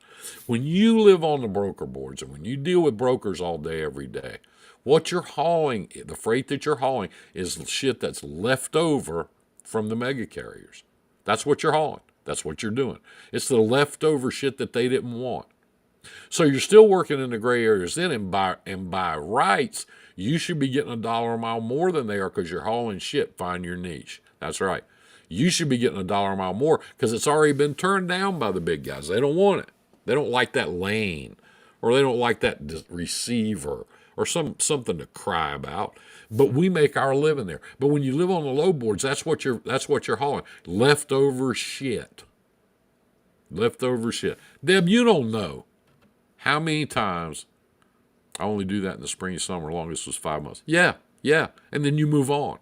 When you live on the broker boards and when you deal with brokers all day, every day, what you're hauling, the freight that you're hauling, is shit that's left over from the mega carriers. That's what you're hauling. That's what you're doing. It's the leftover shit that they didn't want. So you're still working in the gray areas then, and by rights, you should be getting $1 a mile more than they are because you're hauling shit. Find your niche. That's right. You should be getting $1 a mile more because it's already been turned down by the big guys. They don't want it. They don't like that lane, or they don't like that receiver, or something to cry about. But we make our living there. But when you live on the low boards, that's what you're hauling. Leftover shit. Leftover shit. Deb, you don't know how many times I only do that in the spring and summer. Longest was 5 months. Yeah. And then you move on.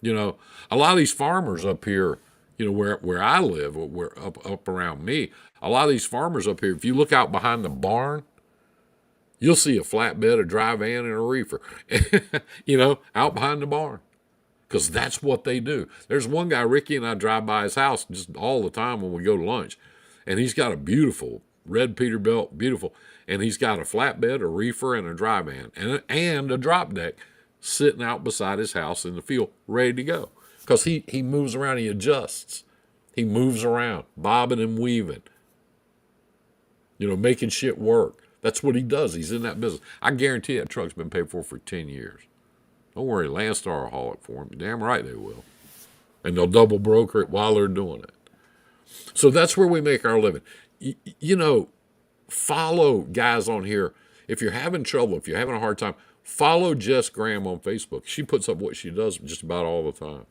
You know, a lot of these farmers up here, you know, where I live, where up around me, a lot of these farmers up here, if you look out behind the barn, you'll see a flatbed, a dry van, and a reefer, you know, out behind the barn. Because that's what they do. There's one guy, Ricky, and I drive by his house just all the time when we go to lunch. And he's got a beautiful red Peterbilt, beautiful. And he's got a flatbed, a reefer, and a dry van, and a drop deck sitting out beside his house in the field, ready to go. Because he moves around, he adjusts. He moves around, bobbing and weaving, you know, making shit work. That's what he does. He's in that business. I guarantee that truck's been paid for 10 years. Don't worry, Landstar will haul it for him. Damn right they will. And they'll double broker it while they're doing it. So that's where we make our living. You know, follow guys on here. If you're having trouble, if you're having a hard time, follow Jess Graham on Facebook. She puts up what she does just about all the time.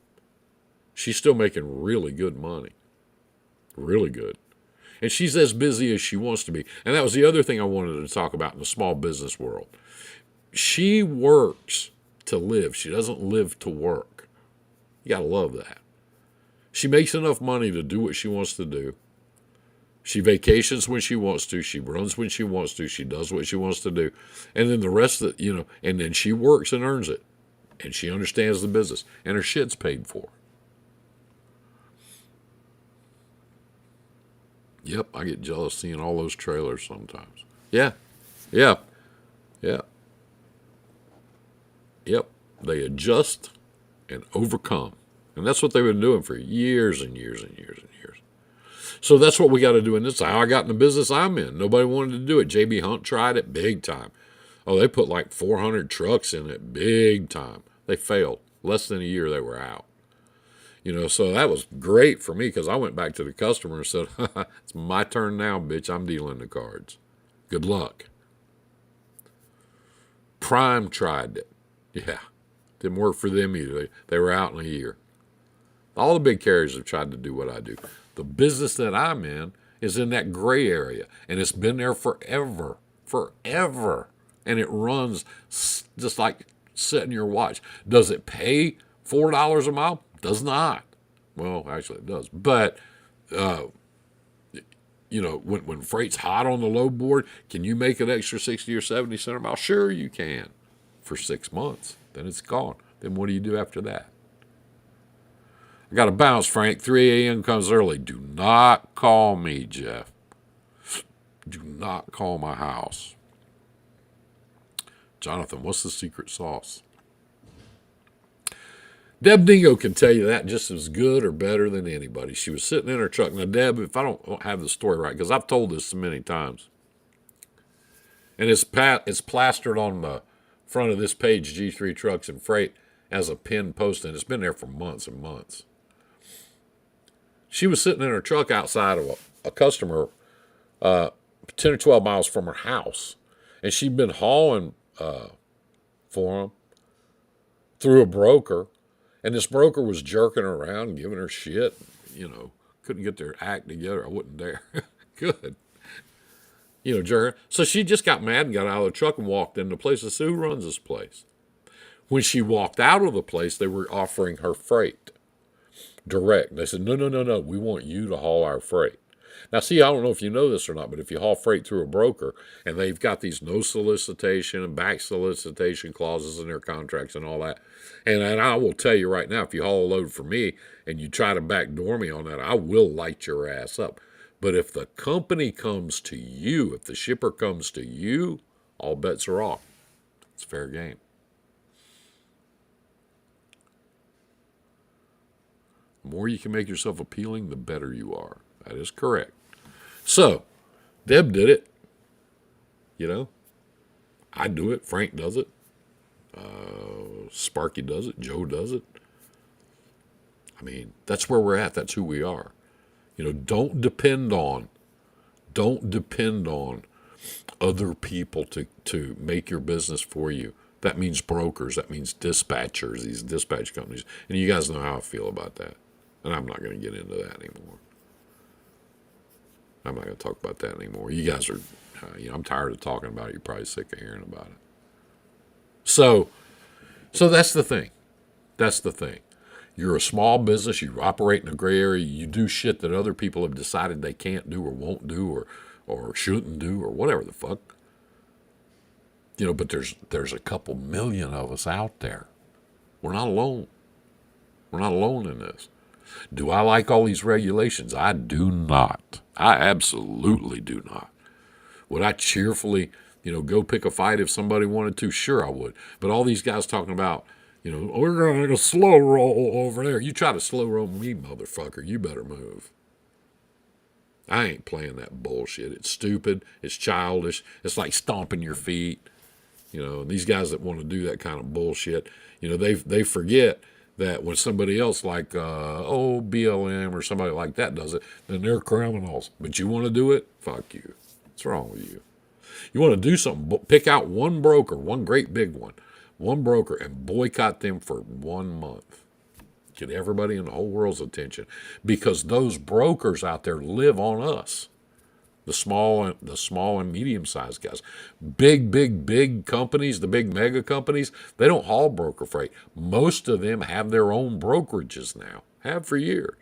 She's still making really good money. Really good. And she's as busy as she wants to be. And that was the other thing I wanted to talk about in the small business world. She works to live. She doesn't live to work. You got to love that. She makes enough money to do what she wants to do. She vacations when she wants to. She runs when she wants to. She does what she wants to do. And then the rest of it, and then she works and earns it. And she understands the business. And her shit's paid for. Yep, I get jealous seeing all those trailers sometimes. Yeah, yeah, yeah, yep. They adjust and overcome. And that's what they've been doing for years and years and years and years. So that's what we got to do. And this is how I got in the business I'm in. Nobody wanted to do it. J.B. Hunt tried it big time. Oh, they put like 400 trucks in it big time. They failed. Less than a year, they were out. So that was great for me because I went back to the customer and said, it's my turn now, bitch. I'm dealing the cards. Good luck. Prime tried it. Yeah. Didn't work for them either. They were out in a year. All the big carriers have tried to do what I do. The business that I'm in is in that gray area, and it's been there forever. Forever. And it runs just like setting your watch. Does it pay $4 a mile? Does not. Well, actually it does. But, when freight's hot on the load board, can you make an extra 60 or 70 cents a mile? Sure you can. For 6 months. Then it's gone. Then what do you do after that? I got to bounce, Frank. 3 a.m. comes early. Do not call me, Jeff. Do not call my house. Jonathan, what's the secret sauce? Deb Dingo can tell you that just as good or better than anybody. She was sitting in her truck. Now, Deb, if I don't have the story right, because I've told this so many times, and it's plastered on the front of this page, G3 Trucks and Freight, as a pinned post, and it's been there for months and months. She was sitting in her truck outside of a customer 10 or 12 miles from her house, and she'd been hauling for them through a broker, and this broker was jerking her around, giving her shit. Couldn't get their act together. I wouldn't dare. Good. Jerking. So she just got mad and got out of the truck and walked into the place and said, who runs this place? When she walked out of the place, they were offering her freight direct. They said, no, we want you to haul our freight. Now, see, I don't know if you know this or not, but if you haul freight through a broker and they've got these no solicitation and back solicitation clauses in their contracts and all that, and I will tell you right now, if you haul a load for me and you try to backdoor me on that, I will light your ass up. But if the company comes to you, if the shipper comes to you, all bets are off. It's fair game. The more you can make yourself appealing, the better you are. That is correct. So, Deb did it. I do it. Frank does it. Sparky does it. Joe does it. I mean, that's where we're at. That's who we are. Don't depend on other people to make your business for you. That means brokers. That means dispatchers, these dispatch companies. And you guys know how I feel about that. And I'm not going to get into that anymore. I'm not going to talk about that anymore. You guys are, I'm tired of talking about it. You're probably sick of hearing about it. So that's the thing. That's the thing. You're a small business. You operate in a gray area. You do shit that other people have decided they can't do or won't do or shouldn't do or whatever the fuck. But there's a couple million of us out there. We're not alone. We're not alone in this. Do I like all these regulations? I do not. I absolutely do not. Would I cheerfully, go pick a fight if somebody wanted to? Sure, I would. But all these guys talking about, we're going to slow roll over there. You try to slow roll me, motherfucker, you better move. I ain't playing that bullshit. It's stupid. It's childish. It's like stomping your feet. These guys that want to do that kind of bullshit, they forget that when somebody else like, BLM or somebody like that does it, then they're criminals. But you want to do it? Fuck you. What's wrong with you? You want to do something, pick out one broker, one great big one broker, and boycott them for 1 month. Get everybody in the whole world's attention. Because those brokers out there live on us. The small and medium-sized guys. Big companies, the big mega companies, they don't haul broker freight. Most of them have their own brokerages now. Have for years.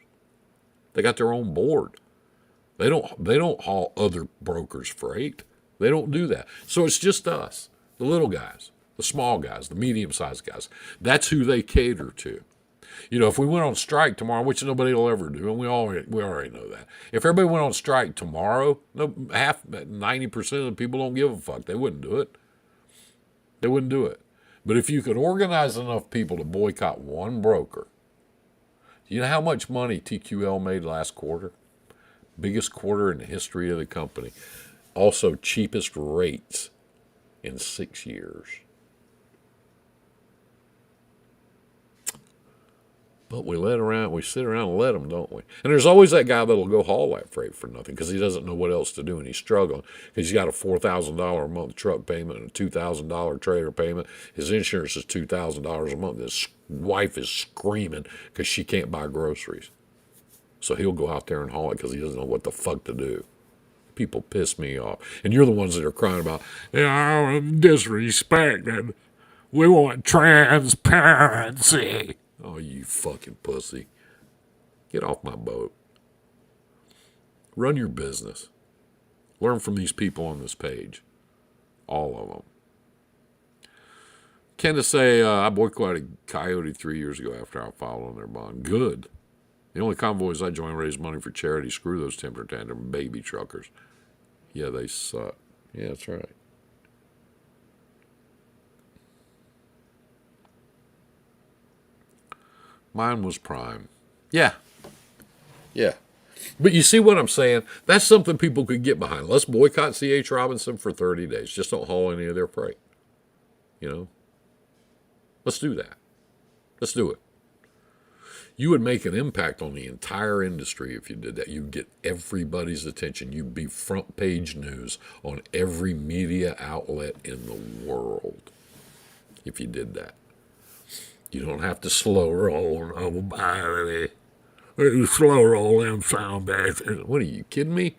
They got their own board. They don't haul other brokers freight. They don't do that. So it's just us, the little guys, the small guys, the medium-sized guys. That's who they cater to. If we went on strike tomorrow, which nobody will ever do, and we already know that. If everybody went on strike tomorrow, 90% of the people don't give a fuck. They wouldn't do it. They wouldn't do it. But if you could organize enough people to boycott one broker, do you know how much money TQL made last quarter? Biggest quarter in the history of the company. Also, cheapest rates in 6 years. But we sit around and let them, don't we? And there's always that guy that'll go haul that freight for nothing because he doesn't know what else to do and he's struggling because he's got a $4,000 a month truck payment and a $2,000 trailer payment. His insurance is $2,000 a month. His wife is screaming because she can't buy groceries. So he'll go out there and haul it because he doesn't know what the fuck to do. People piss me off. And you're the ones that are crying about, disrespect and we want transparency. Oh, you fucking pussy. Get off my boat. Run your business. Learn from these people on this page. All of them. Candace say, I boycotted Coyote 3 years ago after I filed on their bond. Good. The only convoys I joined raised money for charity. Screw those temper tantrum baby truckers. Yeah, they suck. Yeah, that's right. Mine was Prime. Yeah. Yeah. But you see what I'm saying? That's something people could get behind. Let's boycott C.H. Robinson for 30 days. Just don't haul any of their freight. Let's do that. Let's do it. You would make an impact on the entire industry if you did that. You'd get everybody's attention. You'd be front page news on every media outlet in the world if you did that. You don't have to slow roll nobody. Slow roll them sound bad. What are you kidding me?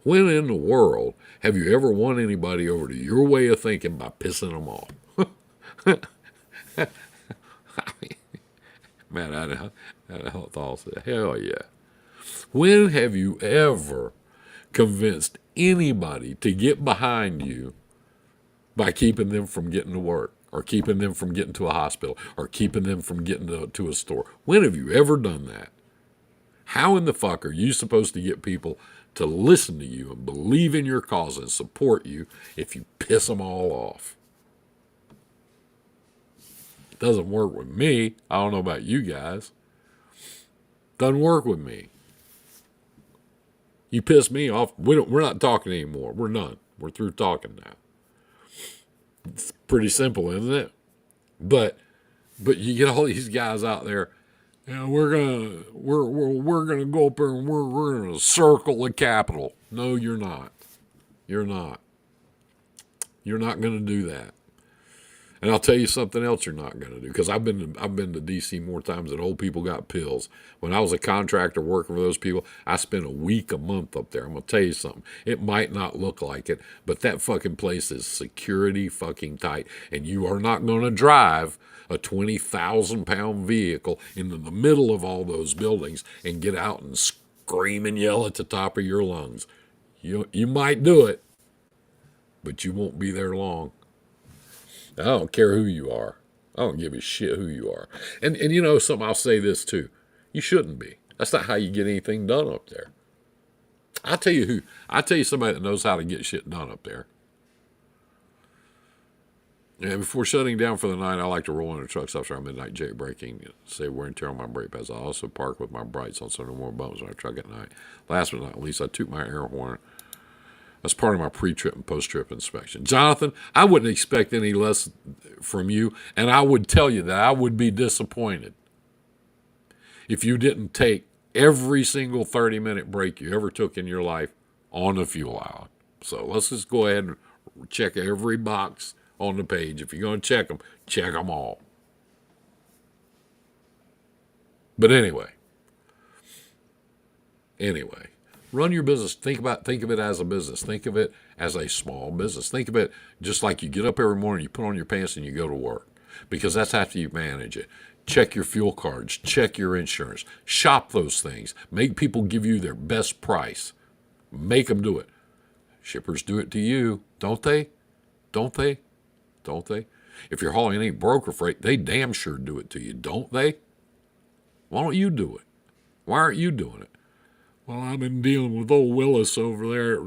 When in the world have you ever won anybody over to your way of thinking by pissing them off? Man, I thought, hell yeah. When have you ever convinced anybody to get behind you by keeping them from getting to work or keeping them from getting to a hospital or keeping them from getting to a store? When have you ever done that? How in the fuck are you supposed to get people to listen to you and believe in your cause and support you if you piss them all off? It doesn't work with me. I don't know about you guys. Doesn't work with me. You piss me off, we're not talking anymore. We're done. We're through talking now. It's pretty simple, isn't it? But you get all these guys out there, we're gonna go up there and we're gonna circle the Capitol. No, you're not. You're not. You're not gonna do that. And I'll tell you something else you're not going to do, because I've been to D.C. more times than old people got pills. When I was a contractor working for those people, I spent a week, a month up there. I'm going to tell you something. It might not look like it, but that fucking place is security fucking tight. And you are not going to drive a 20,000-pound vehicle into the middle of all those buildings and get out and scream and yell at the top of your lungs. You might do it, but you won't be there long. I don't care who you are. I don't give a shit who you are. And you know something, I'll say this too. You shouldn't be. That's not how you get anything done up there. I'll tell you somebody that knows how to get shit done up there. And before shutting down for the night, I like to roll in the trucks after our midnight jailbreaking, save wear and tear on my brake pads. I also park with my brights on so no more bumps on our truck at night. Last but not least, I toot my air horn. That's part of my pre-trip and post-trip inspection. Jonathan, I wouldn't expect any less from you, and I would tell you that I would be disappointed if you didn't take every single 30-minute break you ever took in your life on the fuel island. So let's just go ahead and check every box on the page. If you're going to check them all. But anyway, Run your business. Think of it as a business. Think of it as a small business. Think of it just like you get up every morning, you put on your pants, and you go to work, because that's after you manage it. Check your fuel cards. Check your insurance. Shop those things. Make people give you their best price. Make them do it. Shippers do it to you, don't they? Don't they? Don't they? If you're hauling any broker freight, they damn sure do it to you, don't they? Why don't you do it? Why aren't you doing it? Well, I've been dealing with old Willis over there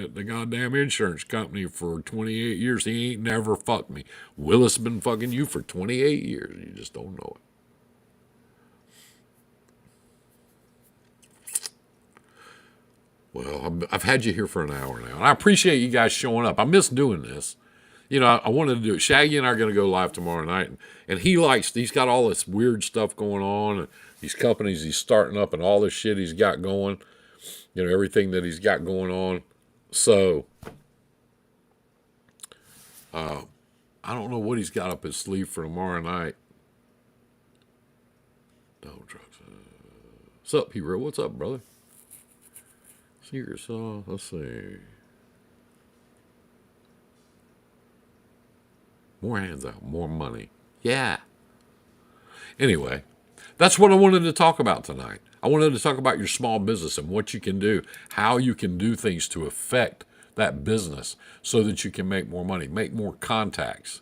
at the goddamn insurance company for 28 years. He ain't never fucked me. Willis been fucking you for 28 years. You just don't know it. Well, I've had you here for an hour now, and I appreciate you guys showing up. I miss doing this. You know, I wanted to do it. Shaggy and I are going to go live tomorrow night, and he's got all this weird stuff going on, and these companies he's starting up, and all this shit he's got going, you know, everything that he's got going on. So, I don't know what he's got up his sleeve for tomorrow night. No trucks. What's up, hero? What's up, brother? Secret sauce. Let's see. More hands out, more money. Yeah. Anyway, that's what I wanted to talk about tonight. I wanted to talk about your small business and what you can do, how you can do things to affect that business so that you can make more money, make more contacts.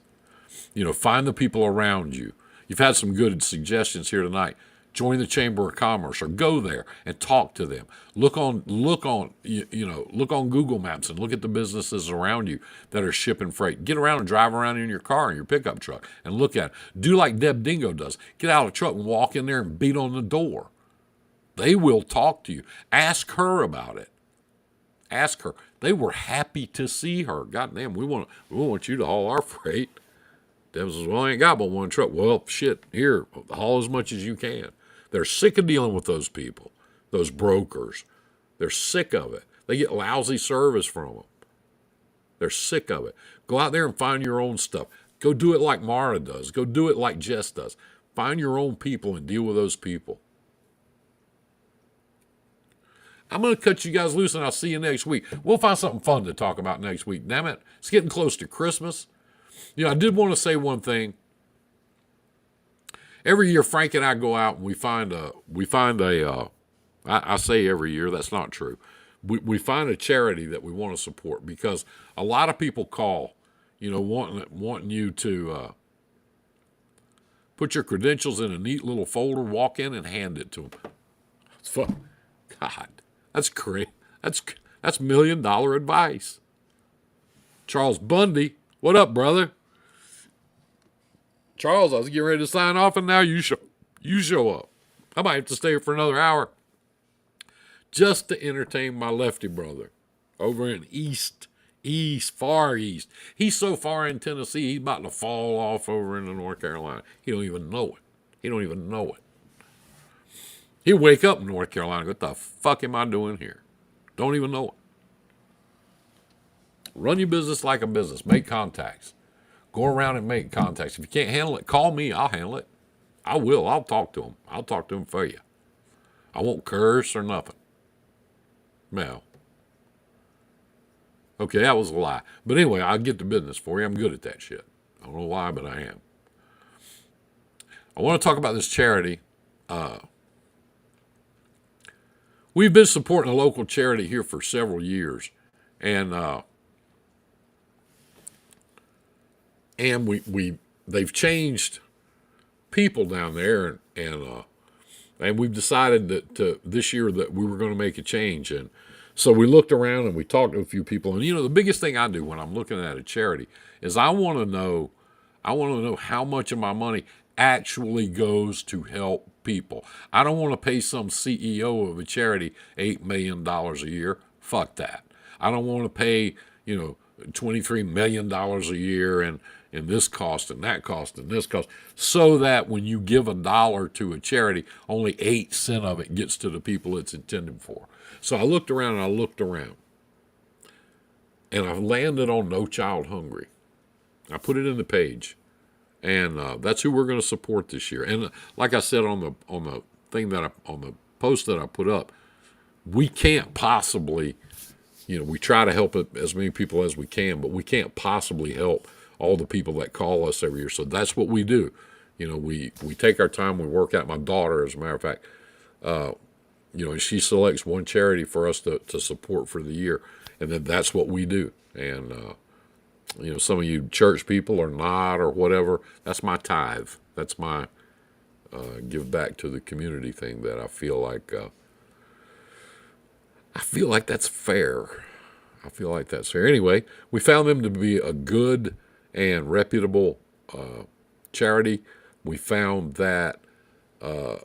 You know, find the people around you. You've had some good suggestions here tonight. Join the Chamber of Commerce, or go there and talk to them. Look on Google Maps and look at the businesses around you that are shipping freight. Get around and drive around in your car, in your pickup truck, and look at it. Do like Deb Dingo does. Get out of the truck and walk in there and beat on the door. They will talk to you. Ask her about it. Ask her. They were happy to see her. Goddamn, we want you to haul our freight. Deb says, well, I ain't got but one truck. Well, shit, here, haul as much as you can. They're sick of dealing with those people, those brokers. They're sick of it. They get lousy service from them. They're sick of it. Go out there and find your own stuff. Go do it like Mara does. Go do it like Jess does. Find your own people and deal with those people. I'm going to cut you guys loose, and I'll see you next week. We'll find something fun to talk about next week. Damn it. It's getting close to Christmas. You know, I did want to say one thing. Every year, Frank and I go out and we find I say every year, that's not true. We find a charity that we want to support, because a lot of people call, you know, wanting you to put your credentials in a neat little folder, walk in and hand it to them. It's fun. God, that's great. That's $1 million advice. Charles Bundy, what up, brother? Charles, I was getting ready to sign off, and now you show up. I might have to stay here for another hour just to entertain my lefty brother over in far east. He's so far in Tennessee, he's about to fall off over into North Carolina. He don't even know it. He'll wake up in North Carolina. What the fuck am I doing here? Don't even know it. Run your business like a business. Make contacts. Go around and make contacts. If you can't handle it, call me. I'll handle it. I will. I'll talk to them. I'll talk to them for you. I won't curse or nothing. Well, okay, that was a lie. But anyway, I'll get to business for you. I'm good at that shit. I don't know why, but I am. I want to talk about this charity. We've been supporting a local charity here for several years, and they've changed people down there, and we've decided that this year that we were going to make a change. And so we looked around and we talked to a few people. And, you know, the biggest thing I do when I'm looking at a charity is I want to know how much of my money actually goes to help people. I don't want to pay some CEO of a charity $8 million a year. Fuck that. I don't want to pay, you know, $23 million a year and this cost and that cost and this cost, so that when you give $1 to a charity, only 8 cents of it gets to the people it's intended for. So I looked around and I landed on No Child Hungry. I put it in the page, and that's who we're going to support this year. And like I said on the thing on the post that I put up, we can't possibly, we try to help as many people as we can, but we can't possibly help all the people that call us every year. So that's what we do. We take our time, we work out. My daughter, as a matter of fact, and she selects one charity for us to support for the year. And then that's what we do. And, some of you church people are not or whatever. That's my tithe. That's my give back to the community thing that I feel like that's fair. I feel like that's fair. Anyway, we found them to be a good and reputable charity. We found that over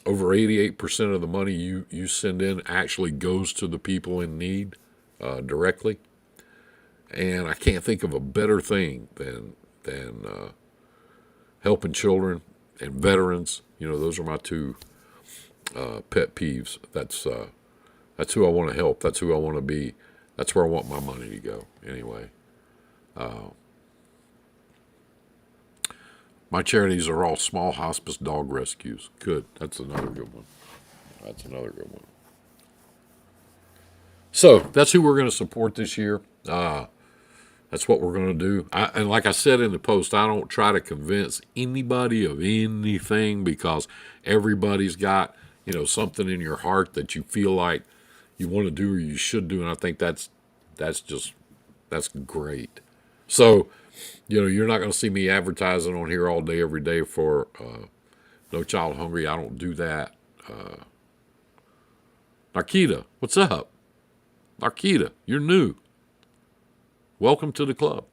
88% of the money you send in actually goes to the people in need directly. And I can't think of a better thing than helping children and veterans. Those are my two pet peeves. That's who I want to help. That's who I want to be. That's where I want my money to go. Anyway, my charities are all small hospice dog rescues. Good. That's another good one. So that's who we're going to support this year. That's what we're going to do. And like I said in the post, I don't try to convince anybody of anything, because everybody's got, something in your heart that you feel like you want to do or you should do. And I think that's great. So, you're not going to see me advertising on here all day, every day for No Child Hungry. I don't do that. Narkita, what's up? Narkita, you're new. Welcome to the club.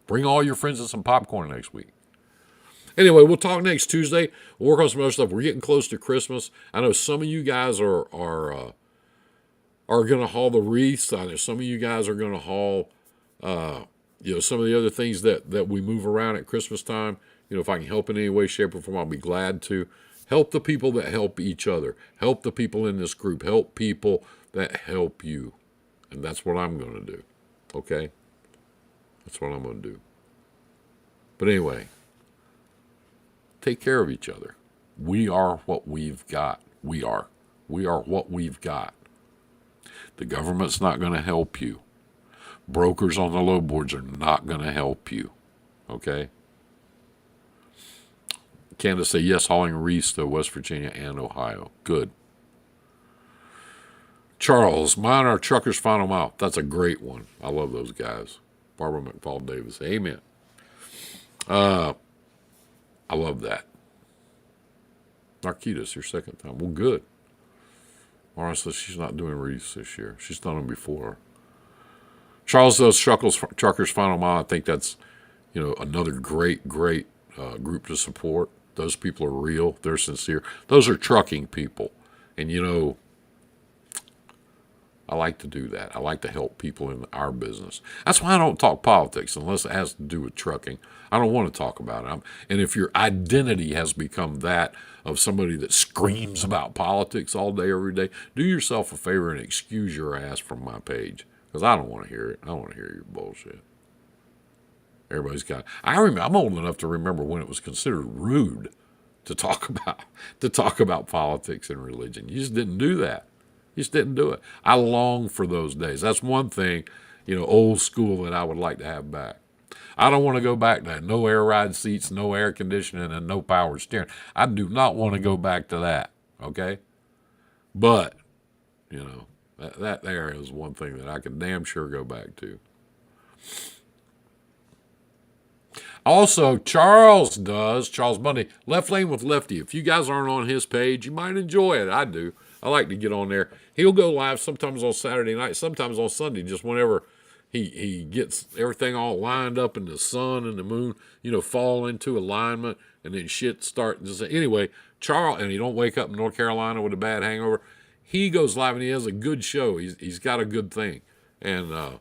Bring all your friends and some popcorn next week. Anyway, we'll talk next Tuesday. We'll work on some other stuff. We're getting close to Christmas. I know some of you guys are going to haul the wreaths. I know some of you guys are going to haul, some of the other things that we move around at Christmas time. If I can help in any way, shape, or form, I'll be glad to. Help the people that help each other. Help the people in this group. Help people that help you. And that's what I'm going to do. Okay? That's what I'm going to do. But anyway, take care of each other. We are what we've got. We are what we've got. The government's not going to help you. Brokers on the low boards are not going to help you. Okay? Candace say yes, hauling wreaths to West Virginia and Ohio. Good. Charles, mine are Truckers Final Mile. That's a great one. I love those guys. Barbara McFall Davis. Amen. I love that. Narkitas, your second time. Well, good. Mara says she's not doing wreaths this year. She's done them before. Charles does Truckers Final Mile. I think that's, another great group to support. Those people are real. They're sincere. Those are trucking people. And, I like to do that. I like to help people in our business. That's why I don't talk politics unless it has to do with trucking. I don't want to talk about it. And if your identity has become that of somebody that screams about politics all day, every day, do yourself a favor and excuse your ass from my page, because I don't want to hear it. I don't want to hear your bullshit. Everybody's got. I'm old enough to remember when it was considered rude to talk about politics and religion. You just didn't do that. You just didn't do it. I long for those days. That's one thing, old school, that I would like to have back. I don't want to go back to no air ride seats, no air conditioning, and no power steering. I do not want to go back to that, okay? But, that there is one thing that I can damn sure go back to. Also, Charles Bundy, Left Lane with Lefty. If you guys aren't on his page, you might enjoy it. I do. I like to get on there. He'll go live sometimes on Saturday night, sometimes on Sunday, just whenever he gets everything all lined up and the sun and the moon, fall into alignment, and then shit starts. Anyway, Charles, and he don't wake up in North Carolina with a bad hangover. He goes live and he has a good show. He's got a good thing. And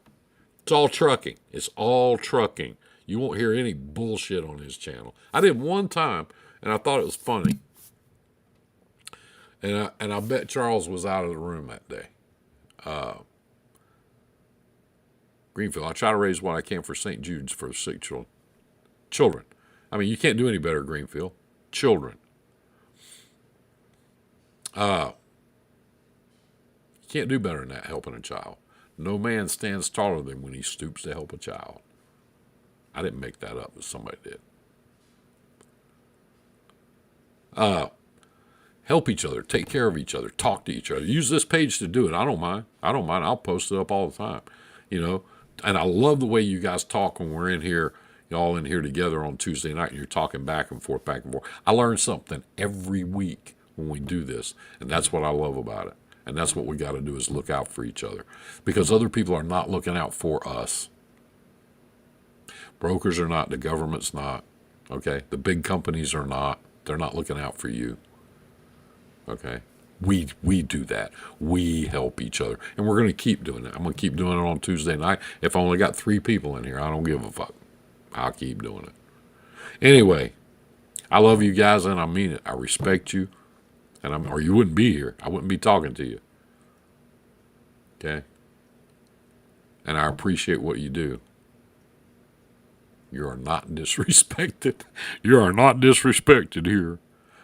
it's all trucking. It's all trucking. You won't hear any bullshit on his channel. I did one time, and I thought it was funny. And I bet Charles was out of the room that day. Greenfield, I try to raise what I can for St. Jude's for sick children. I mean, you can't do any better, Greenfield. Children. Can't do better than that, helping a child. No man stands taller than when he stoops to help a child. I didn't make that up, but somebody did. Help each other, take care of each other, talk to each other. Use this page to do it. I don't mind. I'll post it up all the time, And I love the way you guys talk when we're in here, y'all in here together on Tuesday night, and you're talking back and forth, back and forth. I learn something every week when we do this, and that's what I love about it. And that's what we got to do, is look out for each other, because other people are not looking out for us. Brokers are not, the government's not, okay? The big companies are not. They're not looking out for you, okay? We do that. We help each other, and we're going to keep doing it. I'm going to keep doing it on Tuesday night. If I only got 3 people in here, I don't give a fuck. I'll keep doing it. Anyway, I love you guys, and I mean it. I respect you, or you wouldn't be here. I wouldn't be talking to you, okay? And I appreciate what you do. You are not disrespected. You are not disrespected here.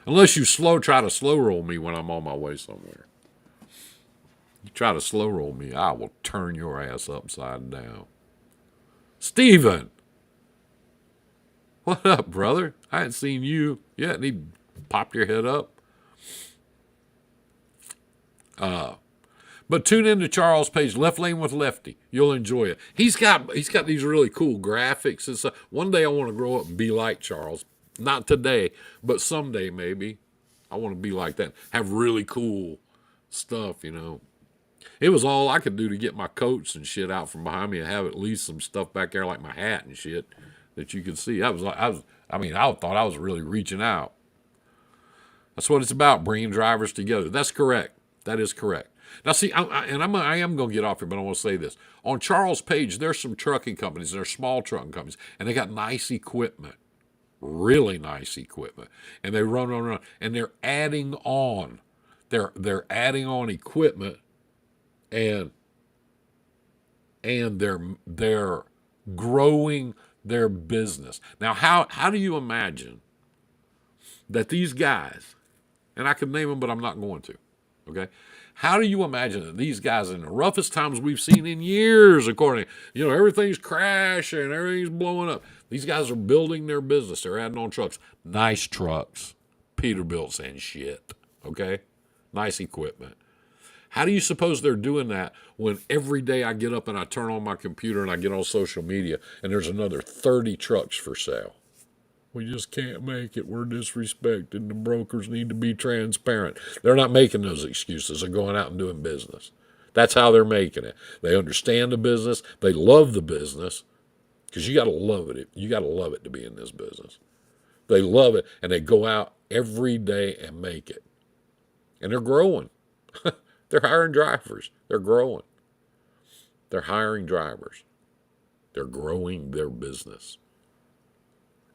Unless you try to slow roll me when I'm on my way somewhere. You try to slow roll me, I will turn your ass upside down. Steven! What up, brother? I hadn't seen you yet. And he popped your head up. But tune into Charles' page, Left Lane with Lefty. You'll enjoy it. He's got these really cool graphics and stuff. One day I want to grow up and be like Charles. Not today, but someday maybe. I want to be like that. Have really cool stuff, It was all I could do to get my coats and shit out from behind me and have at least some stuff back there like my hat and shit that you could see. I thought I was really reaching out. That's what it's about, bringing drivers together. That's correct. That is correct. Now, see, I am going to get off here, but I want to say this. On Charles' page, there's some trucking companies. There's small trucking companies, and they got nice equipment, really nice equipment. And they run, and they're adding on. They're adding on equipment, and they're growing their business. Now, how do you imagine that these guys, and I could name them, but I'm not going to, okay? How do you imagine that these guys, in the roughest times we've seen in years, according, everything's crashing, everything's blowing up. These guys are building their business. They're adding on trucks. Nice trucks. Peterbilts and shit. Okay? Nice equipment. How do you suppose they're doing that when every day I get up and I turn on my computer and I get on social media and there's another 30 trucks for sale? We just can't make it. We're disrespected. The brokers need to be transparent. They're not making those excuses. They're going out and doing business. That's how they're making it. They understand the business. They love the business, because you got to love it. You got to love it to be in this business. They love it, and they go out every day and make it. And they're growing. They're hiring drivers. They're growing. They're hiring drivers. They're growing their business.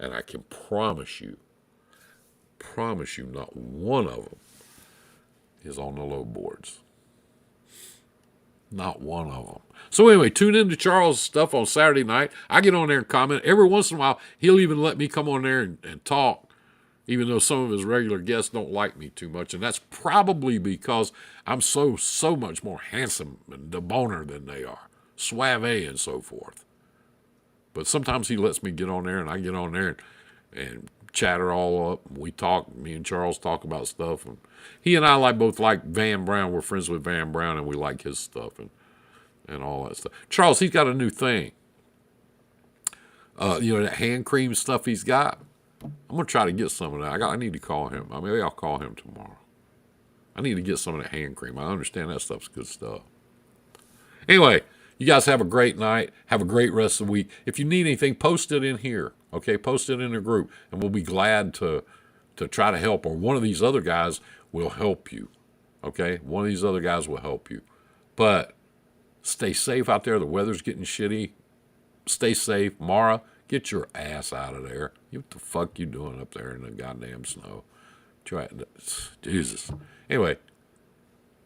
And I can promise you, not one of them is on the low boards. Not one of them. So anyway, tune in to Charles' stuff on Saturday night. I get on there and comment. Every once in a while, he'll even let me come on there and talk, even though some of his regular guests don't like me too much. And that's probably because I'm so much more handsome and debonair than they are. Suave and so forth. But sometimes he lets me get on there, and I get on there and chatter all up. We talk. Me and Charles talk about stuff. And he and I both like Van Brown. We're friends with Van Brown, and we like his stuff and all that stuff. Charles, he's got a new thing. That hand cream stuff he's got. I'm going to try to get some of that. I need to call him. Maybe I'll call him tomorrow. I need to get some of that hand cream. I understand that stuff's good stuff. Anyway, you guys have a great night. Have a great rest of the week. If you need anything, post it in here. Okay, post it in the group, and we'll be glad to try to help. Or one of these other guys will help you. Okay, one of these other guys will help you. But stay safe out there. The weather's getting shitty. Stay safe. Mara, get your ass out of there. What the fuck you doing up there in the goddamn snow? Jesus. Anyway,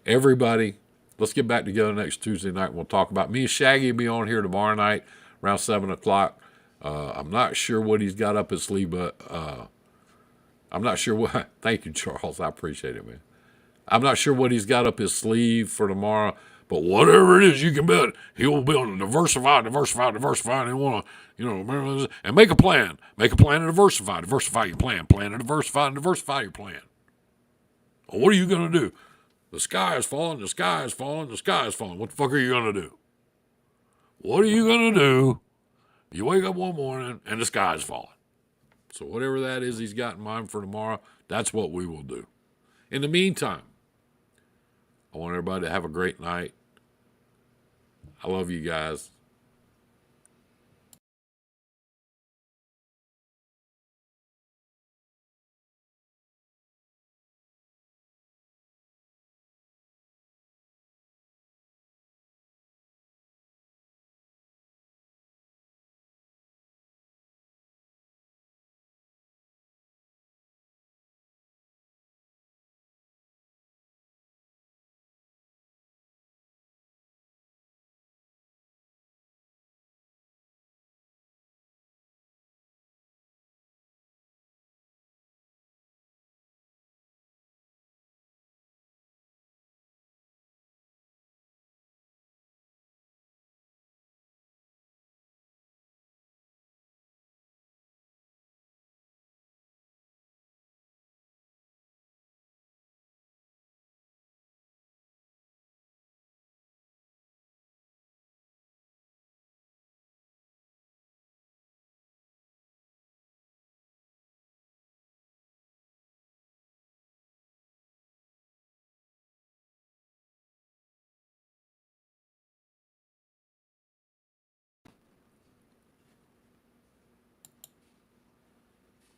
everybody, let's get back together next Tuesday night. We'll talk about me and Shaggy will be on here tomorrow night around 7 o'clock. I'm not sure what he's got up his sleeve, but I'm not sure what. Thank you, Charles. I appreciate it, man. I'm not sure what he's got up his sleeve for tomorrow, but whatever it is, you can bet he'll be able to diversify, and he want to, and make a plan. Make a plan and diversify your plan. Plan and diversify your plan. Well, what are you going to do? The sky is falling, the sky is falling, the sky is falling. What the fuck are you going to do? What are you going to do? You wake up one morning and the sky is falling. So whatever that is he's got in mind for tomorrow, that's what we will do. In the meantime, I want everybody to have a great night. I love you guys.